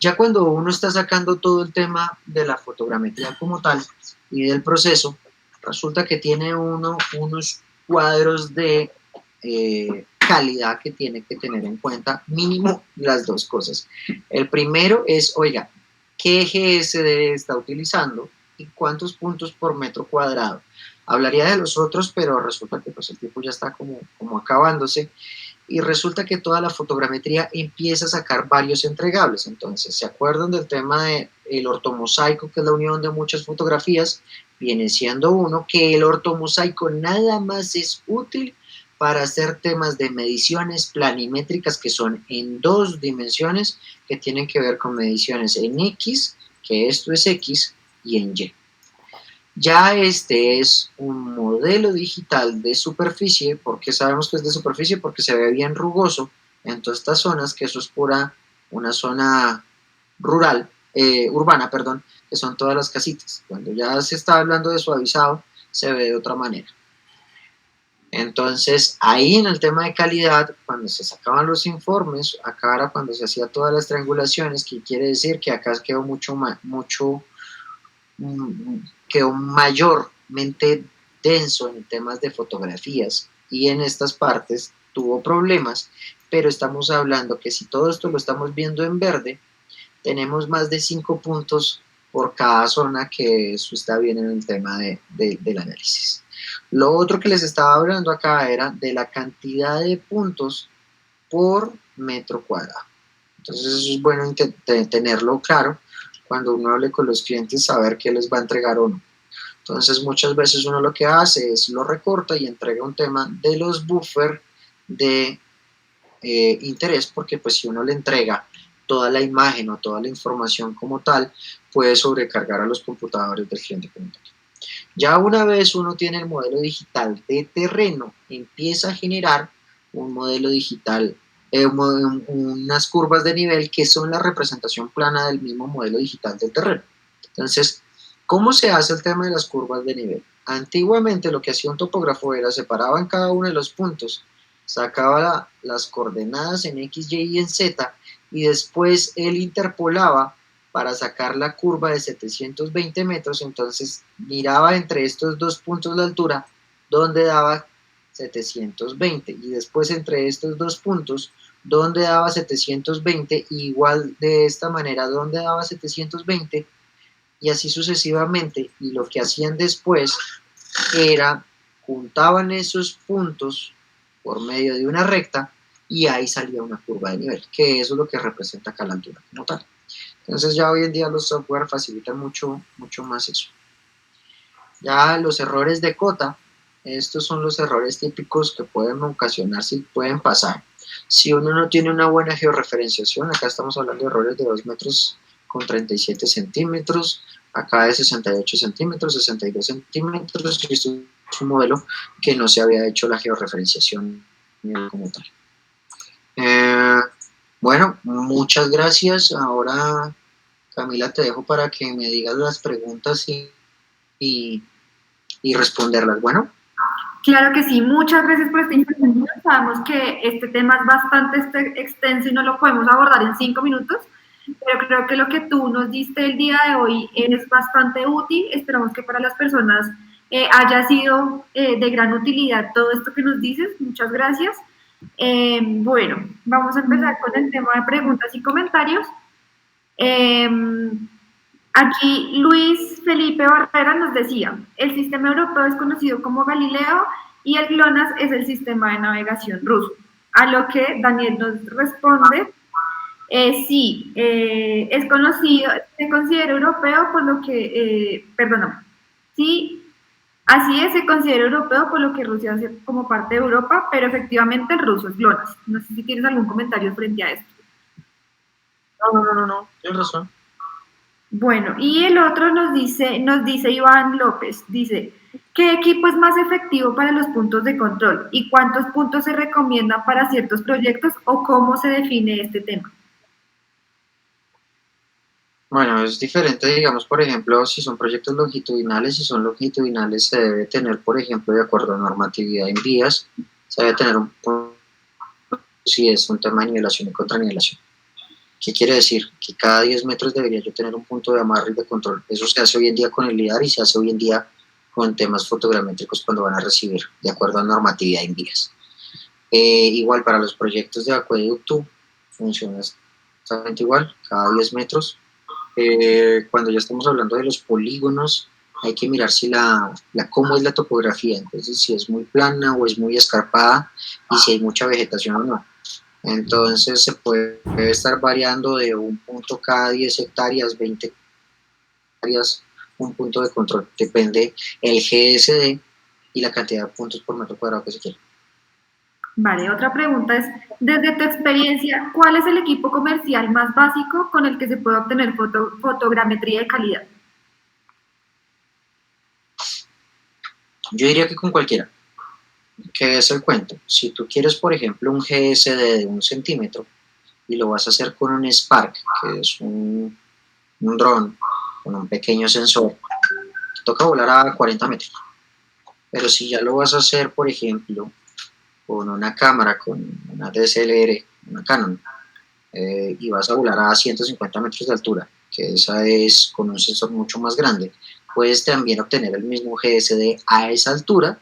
Ya cuando uno está sacando todo el tema de la fotogrametría como tal y del proceso, resulta que tiene uno unos cuadros de calidad que tiene que tener en cuenta mínimo las dos cosas. El primero es, oiga, ¿qué GSD está utilizando y cuántos puntos por metro cuadrado? Hablaría de los otros, pero resulta que pues, el tiempo ya está como acabándose. Y resulta que toda la fotogrametría empieza a sacar varios entregables. Entonces, ¿se acuerdan del tema del ortomosaico, que es la unión de muchas fotografías? Viene siendo uno que el ortomosaico nada más es útil para hacer temas de mediciones planimétricas que son en 2 dimensiones, que tienen que ver con mediciones en X, que esto es X, y en Y. Ya este es un modelo digital de superficie. ¿Por qué sabemos que es de superficie? Porque se ve bien rugoso en todas estas zonas, que eso es pura una zona rural, urbana, perdón, que son todas las casitas. Cuando ya se está hablando de suavizado, se ve de otra manera. Entonces, ahí en el tema de calidad, cuando se sacaban los informes, acá era cuando se hacía todas las triangulaciones, que quiere decir que acá quedó quedó mayormente denso en temas de fotografías, y en estas partes tuvo problemas, pero estamos hablando que si todo esto lo estamos viendo en verde, tenemos más de 5 puntos por cada zona, que eso está bien en el tema del análisis. Lo otro que les estaba hablando acá era de la cantidad de puntos por metro cuadrado. Entonces eso es bueno tenerlo claro cuando uno hable con los clientes, saber qué les va a entregar o no. Entonces muchas veces uno lo que hace es lo recorta y entrega un tema de los buffers de interés, porque pues si uno le entrega toda la imagen o toda la información como tal, puede sobrecargar a los computadores del cliente como tal. Ya una vez uno tiene el modelo digital de terreno, empieza a generar un modelo digital, unas curvas de nivel que son la representación plana del mismo modelo digital del terreno. Entonces, ¿cómo se hace el tema de las curvas de nivel? Antiguamente lo que hacía un topógrafo era separaba en cada uno de los puntos, sacaba las coordenadas en X, Y y en Z, y después él interpolaba para sacar la curva de 720 metros. Entonces miraba entre estos dos puntos la altura donde daba 720, y después entre estos dos puntos donde daba 720, igual de esta manera donde daba 720, y así sucesivamente. Y lo que hacían después era juntaban esos puntos por medio de una recta, y ahí salía una curva de nivel, que eso es lo que representa acá la altura como tal. Entonces ya hoy en día los software facilitan mucho más eso. Ya los errores de cota, estos son los errores típicos que pueden ocasionarse y pueden pasar. Si uno no tiene una buena georreferenciación, acá estamos hablando de errores de 2 metros con 37 centímetros, acá de 68 centímetros, 62 centímetros, y esto es un modelo que no se había hecho la georreferenciación como tal. Bueno, muchas gracias. Ahora, Camila, te dejo para que me digas las preguntas y, y responderlas. Bueno. Claro que sí, muchas gracias por esta información. Sabemos que este tema es bastante extenso y no lo podemos abordar en 5 minutos, pero creo que lo que tú nos diste el día de hoy es bastante útil. Esperamos que para las personas haya sido de gran utilidad todo esto que nos dices. Muchas gracias. Bueno, vamos a empezar con el tema de preguntas y comentarios. Aquí Luis Felipe Barrera nos decía, el sistema europeo es conocido como Galileo y el GLONASS es el sistema de navegación ruso. A lo que Daniel nos responde, sí, es conocido, se considera europeo por lo que, sí, así es, se considera europeo por lo que Rusia hace como parte de Europa, pero efectivamente el ruso es GLONASS. No sé si tienes algún comentario frente a esto. No, tienes razón. Bueno, y el otro nos dice Iván López, dice, ¿qué equipo es más efectivo para los puntos de control? ¿Y cuántos puntos se recomiendan para ciertos proyectos o cómo se define este tema? Bueno, es diferente, digamos, por ejemplo, si son proyectos longitudinales, si son longitudinales se debe tener, por ejemplo, de acuerdo a normatividad en vías, se debe tener un punto, si es un tema de nivelación y contranivelación. ¿Qué quiere decir? Que cada 10 metros debería yo tener un punto de amarre y de control. Eso se hace hoy en día con el LIDAR y se hace hoy en día con temas fotogramétricos cuando van a recibir, de acuerdo a normatividad en vías. Igual para los proyectos de acueducto, funciona exactamente igual, cada 10 metros. Cuando ya estamos hablando de los polígonos, hay que mirar si cómo es la topografía, entonces si es muy plana o es muy escarpada y si hay mucha vegetación o no. Entonces se puede estar variando de un punto cada 10 hectáreas, 20 hectáreas, un punto de control. Depende el GSD y la cantidad de puntos por metro cuadrado que se quiera. Vale, otra pregunta es, desde tu experiencia, ¿cuál es el equipo comercial más básico con el que se puede obtener fotogrametría de calidad? Yo diría que con cualquiera. ¿Qué es el cuento? Si tú quieres, por ejemplo, un GSD de 1 centímetro y lo vas a hacer con un Spark, que es un dron con un pequeño sensor, te toca volar a 40 metros. Pero si ya lo vas a hacer, por ejemplo, con una cámara, con una DSLR, una Canon, y vas a volar a 150 metros de altura, que esa es con un sensor mucho más grande, puedes también obtener el mismo GSD a esa altura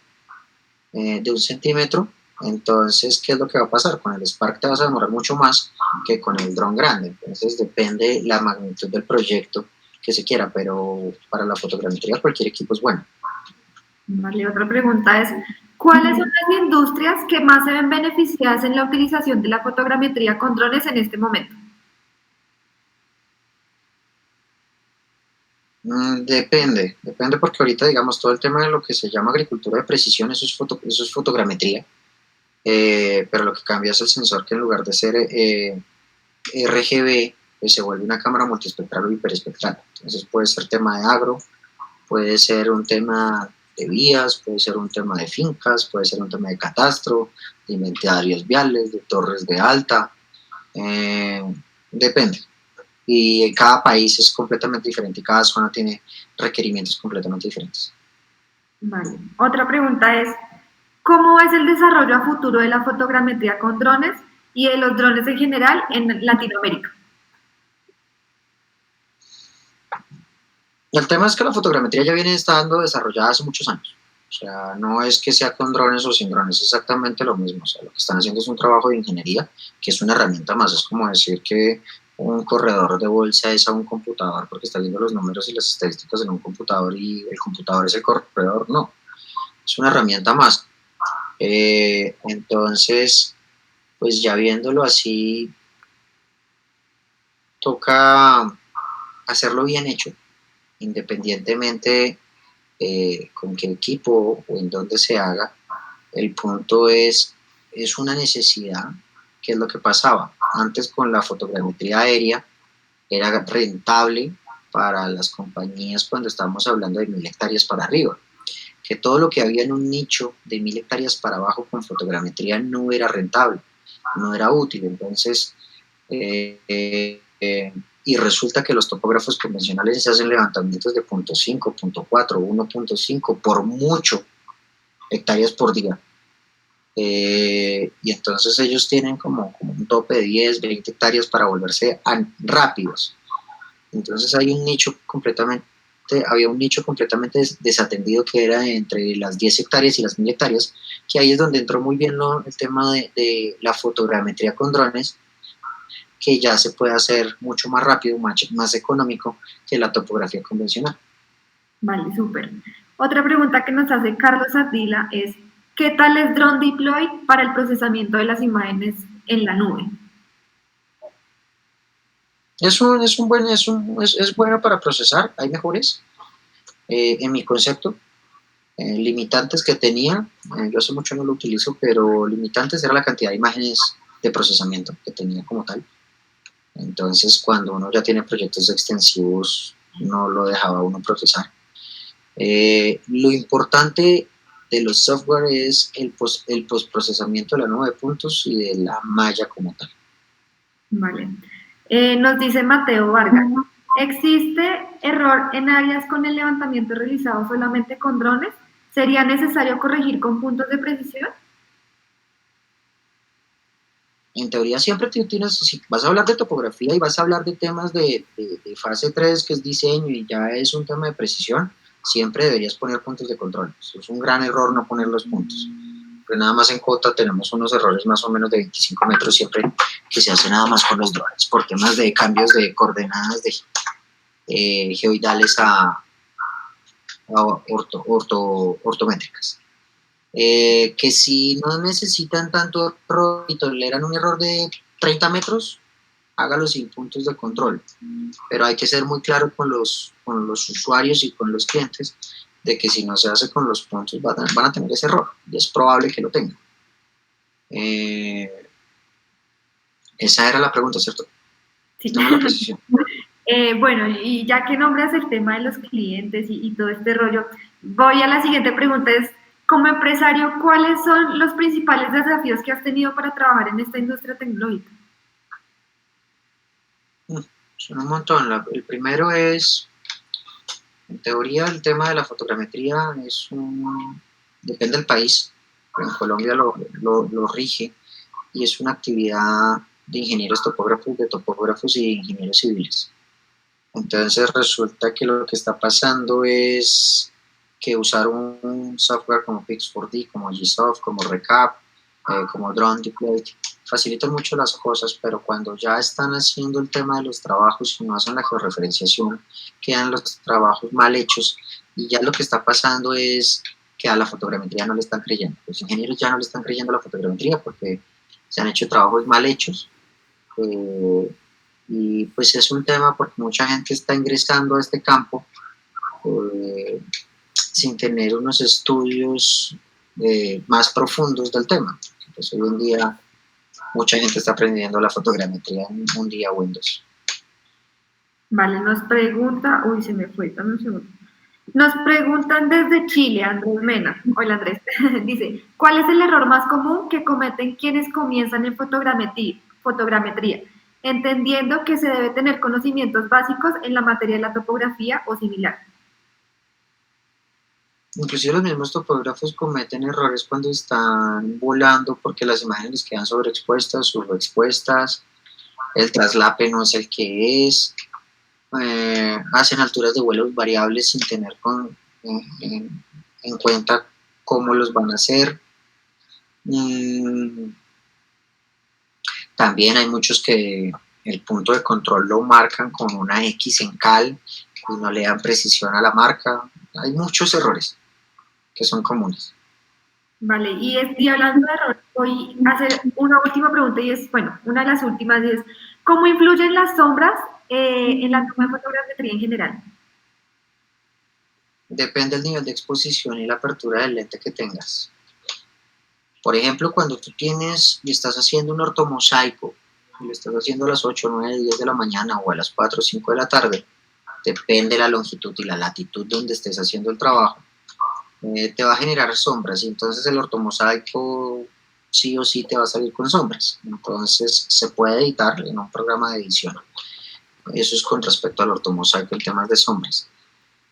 de 1 centímetro. Entonces, ¿qué es lo que va a pasar? Con el Spark te vas a demorar mucho más que con el dron grande. Entonces, depende la magnitud del proyecto que se quiera, pero para la fotogrametría cualquier equipo es bueno. Vale, otra pregunta es, ¿cuáles son las industrias que más se ven beneficiadas en la utilización de la fotogrametría con drones en este momento? Depende porque ahorita, digamos, todo el tema de lo que se llama agricultura de precisión, eso es fotogrametría, pero lo que cambia es el sensor, que en lugar de ser RGB, pues se vuelve una cámara multiespectral o hiperespectral. Entonces puede ser tema de agro, puede ser un tema de vías, puede ser un tema de fincas, puede ser un tema de catastro, de inventarios viales, de torres de alta, depende. Y cada país es completamente diferente y cada zona tiene requerimientos completamente diferentes. Vale. Otra pregunta es, ¿cómo es el desarrollo a futuro de la fotogrametría con drones y de los drones en general en Latinoamérica? El tema es que la fotogrametría ya viene estando desarrollada hace muchos años. O sea, no es que sea con drones o sin drones, es exactamente lo mismo. O sea, lo que están haciendo es un trabajo de ingeniería, que es una herramienta más. Es como decir que un corredor de bolsa es a un computador porque está viendo los números y las estadísticas en un computador y el computador es el corredor. No, es una herramienta más. Entonces, pues ya viéndolo así, toca hacerlo bien hecho, independientemente con qué equipo o en dónde se haga. El punto es una necesidad, que es lo que pasaba. Antes con la fotogrametría aérea era rentable para las compañías cuando estábamos hablando de 1000 hectáreas para arriba, que todo lo que había en un nicho de 1000 hectáreas para abajo con fotogrametría no era rentable, no era útil. Entonces, y resulta que los topógrafos convencionales se hacen levantamientos de 0.5, 0.4, 1.5 por mucho hectáreas por día. Y entonces ellos tienen como un tope de 10, 20 hectáreas para volverse rápidos. Entonces había un nicho completamente desatendido, que era entre las 10 hectáreas y las 1000 hectáreas, que ahí es donde entró muy bien el tema de la fotogrametría con drones, que ya se puede hacer mucho más rápido, más económico que la topografía convencional. Vale, súper. Otra pregunta que nos hace Carlos Ardila es, ¿qué tal es Drone Deploy para el procesamiento de las imágenes en la nube? Es bueno para procesar, hay mejores. En mi concepto, limitantes que tenía, yo hace mucho no lo utilizo, pero limitantes era la cantidad de imágenes de procesamiento que tenía como tal. Entonces, cuando uno ya tiene proyectos extensivos, no lo dejaba uno procesar. Lo importante de los software es el postprocesamiento de la nube de puntos y de la malla como tal. Vale. Nos dice Mateo Vargas, ¿existe error en áreas con el levantamiento realizado solamente con drones? ¿Sería necesario corregir con puntos de precisión? En teoría siempre tienes, si vas a hablar de topografía y vas a hablar de temas de fase 3, que es diseño, y ya es un tema de precisión, siempre deberías poner puntos de control. Es un gran error no poner los puntos. Pero nada más en Cota tenemos unos errores más o menos de 25 metros siempre, que se hace nada más con los drones, por temas de cambios de coordenadas de geoidales a ortométricas. Que si no necesitan tanto error y toleran un error de 30 metros, hágalo sin puntos de control. Pero hay que ser muy claro con los usuarios y con los clientes de que si no se hace con los puntos van a tener ese error, y es probable que lo tengan. Esa era la pregunta, ¿cierto? Sí. La precisión. Bueno, y ya que nombras el tema de los clientes y todo este rollo, voy a la siguiente pregunta, es, como empresario, ¿cuáles son los principales desafíos que has tenido para trabajar en esta industria tecnológica? Son un montón. El primero es, en teoría, el tema de la fotogrametría depende del país, pero en Colombia lo rige, y es una actividad de ingenieros topógrafos y de ingenieros civiles. Entonces resulta que lo que está pasando es que usar un software como Pix4D, como GSoft, como Recap, como Drone Deploy, facilitan mucho las cosas, pero cuando ya están haciendo el tema de los trabajos y no hacen la georreferenciación, quedan los trabajos mal hechos, y ya lo que está pasando es que a la fotogrametría no le están creyendo. Los ingenieros ya no le están creyendo a la fotogrametría porque se han hecho trabajos mal hechos. Y pues es un tema porque mucha gente está ingresando a este campo sin tener unos estudios más profundos del tema. Pues hoy en día mucha gente está aprendiendo la fotogrametría en un día o en dos. Vale, nos pregunta, uy, se me fue, dame un segundo. Nos preguntan desde Chile, Andrés Mena. Hola Andrés. Dice, ¿cuál es el error más común que cometen quienes comienzan en fotogrametría? Entendiendo que se debe tener conocimientos básicos en la materia de la topografía o similar. Inclusive los mismos topógrafos cometen errores cuando están volando porque las imágenes quedan sobreexpuestas, subexpuestas, el traslape no es el que es, hacen alturas de vuelos variables sin tener en cuenta cómo los van a hacer. También hay muchos que el punto de control lo marcan con una X en cal y no le dan precisión a la marca. Hay muchos errores que son comunes. Vale, y hablando de errores, voy a hacer una última pregunta y es, bueno, una de las últimas es, ¿cómo influyen las sombras en la toma de fotogrametría en general? Depende del nivel de exposición y la apertura del lente que tengas. Por ejemplo, cuando tú tienes y estás haciendo un ortomosaico, y lo estás haciendo a las 8, 9, 10 de la mañana o a las 4 o 5 de la tarde, depende de la longitud y la latitud donde estés haciendo el trabajo, te va a generar sombras y entonces el ortomosaico sí o sí te va a salir con sombras. Entonces se puede editar en un programa de edición. Eso es con respecto al ortomosaico en temas de sombras.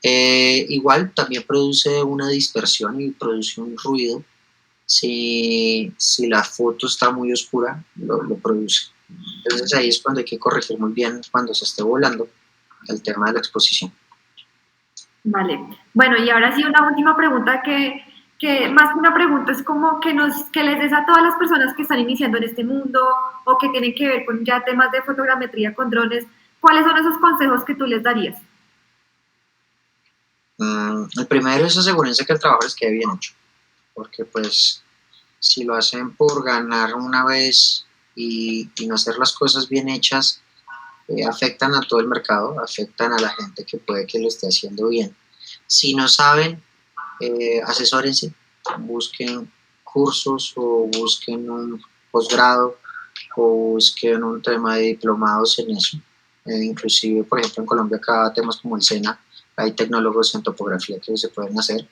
Igual también produce una dispersión y produce un ruido. Si la foto está muy oscura, lo produce. Entonces ahí es cuando hay que corregir muy bien cuando se esté volando el tema de la exposición. Vale. Bueno, y ahora sí una última pregunta que más que una pregunta es como que les des a todas las personas que están iniciando en este mundo o que tienen que ver con ya temas de fotogrametría con drones, ¿cuáles son esos consejos que tú les darías? El primero es asegúrense que el trabajo les quede bien hecho, porque pues si lo hacen por ganar una vez y no hacer las cosas bien hechas, afectan a todo el mercado, afectan a la gente que puede que lo esté haciendo bien. Si no saben, asesórense, busquen cursos o busquen un posgrado o busquen un tema de diplomados en eso. Inclusive, por ejemplo, en Colombia acá temas como el SENA, hay tecnólogos en topografía que se pueden hacer,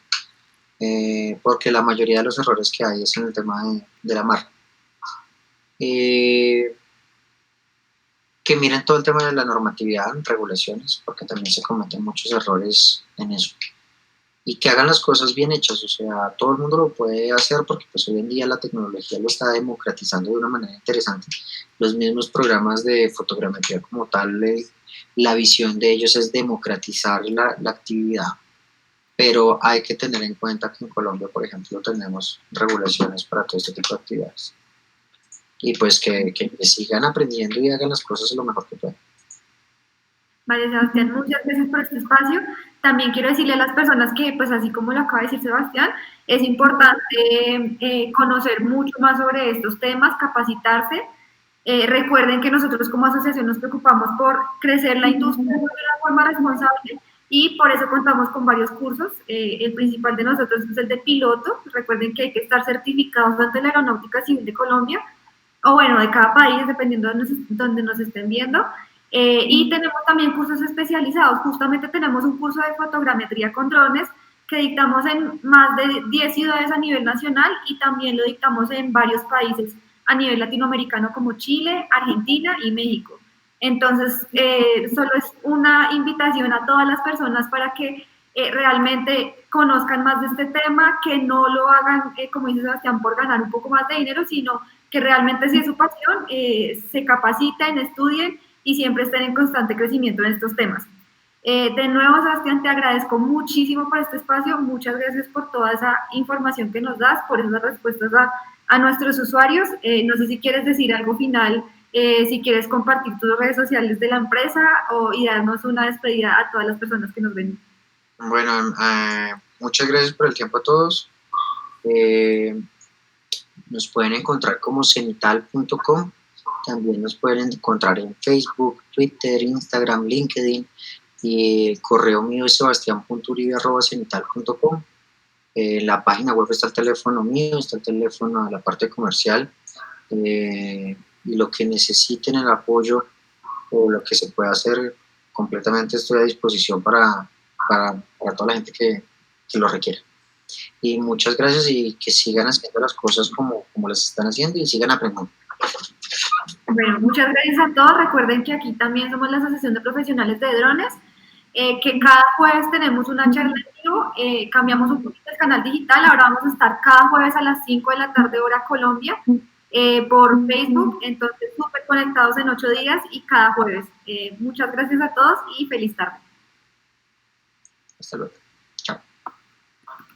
porque la mayoría de los errores que hay es en el tema de la mar. Que miren todo el tema de la normatividad, regulaciones, porque también se cometen muchos errores en eso. Y que hagan las cosas bien hechas, o sea, todo el mundo lo puede hacer porque pues hoy en día la tecnología lo está democratizando de una manera interesante. Los mismos programas de fotogrametría como tal, la visión de ellos es democratizar la actividad, pero hay que tener en cuenta que en Colombia, por ejemplo, tenemos regulaciones para todo este tipo de actividades. Y pues que sigan aprendiendo y hagan las cosas lo mejor que puedan. Vale, Sebastián, muchas gracias por este espacio. También quiero decirle a las personas que, pues así como lo acaba de decir Sebastián, es importante conocer mucho más sobre estos temas, capacitarse. Recuerden que nosotros como asociación nos preocupamos por crecer la industria de una forma responsable y por eso contamos con varios cursos. El principal de nosotros es el de piloto. Recuerden que hay que estar certificados ante la Aeronáutica Civil de Colombia o bueno, de cada país, dependiendo de donde nos estén viendo. Y tenemos también cursos especializados. Justamente tenemos un curso de fotogrametría con drones que dictamos en más de 10 ciudades a nivel nacional y también lo dictamos en varios países a nivel latinoamericano como Chile, Argentina y México. Entonces, solo es una invitación a todas las personas para que realmente conozcan más de este tema, que no lo hagan, como dice Sebastián, por ganar un poco más de dinero, sino que realmente si es su pasión, se capaciten, estudien y siempre estén en constante crecimiento en estos temas. De nuevo, Sebastián, te agradezco muchísimo por este espacio, muchas gracias por toda esa información que nos das, por esas respuestas a nuestros usuarios. No sé si quieres decir algo final, si quieres compartir tus redes sociales de la empresa y darnos una despedida a todas las personas que nos ven. Bueno, muchas gracias por el tiempo a todos. Nos pueden encontrar como cenital.com. También nos pueden encontrar en Facebook, Twitter, Instagram, LinkedIn. Y el correo mío es sebastian.uribe@cenital.com. La página web está el teléfono mío, está el teléfono de la parte comercial. Y lo que necesiten el apoyo o lo que se pueda hacer, completamente estoy a disposición para toda la gente que lo requiera. Y muchas gracias y que sigan haciendo las cosas como las están haciendo y sigan aprendiendo. Bueno, muchas gracias a todos. Recuerden que aquí también somos la Asociación de Profesionales de Drones, que cada jueves tenemos una charla en vivo, cambiamos un poquito el canal digital, ahora vamos a estar cada jueves a las 5 de la tarde hora Colombia por Facebook, entonces súper conectados en 8 días y cada jueves. Muchas gracias a todos y feliz tarde. Hasta luego.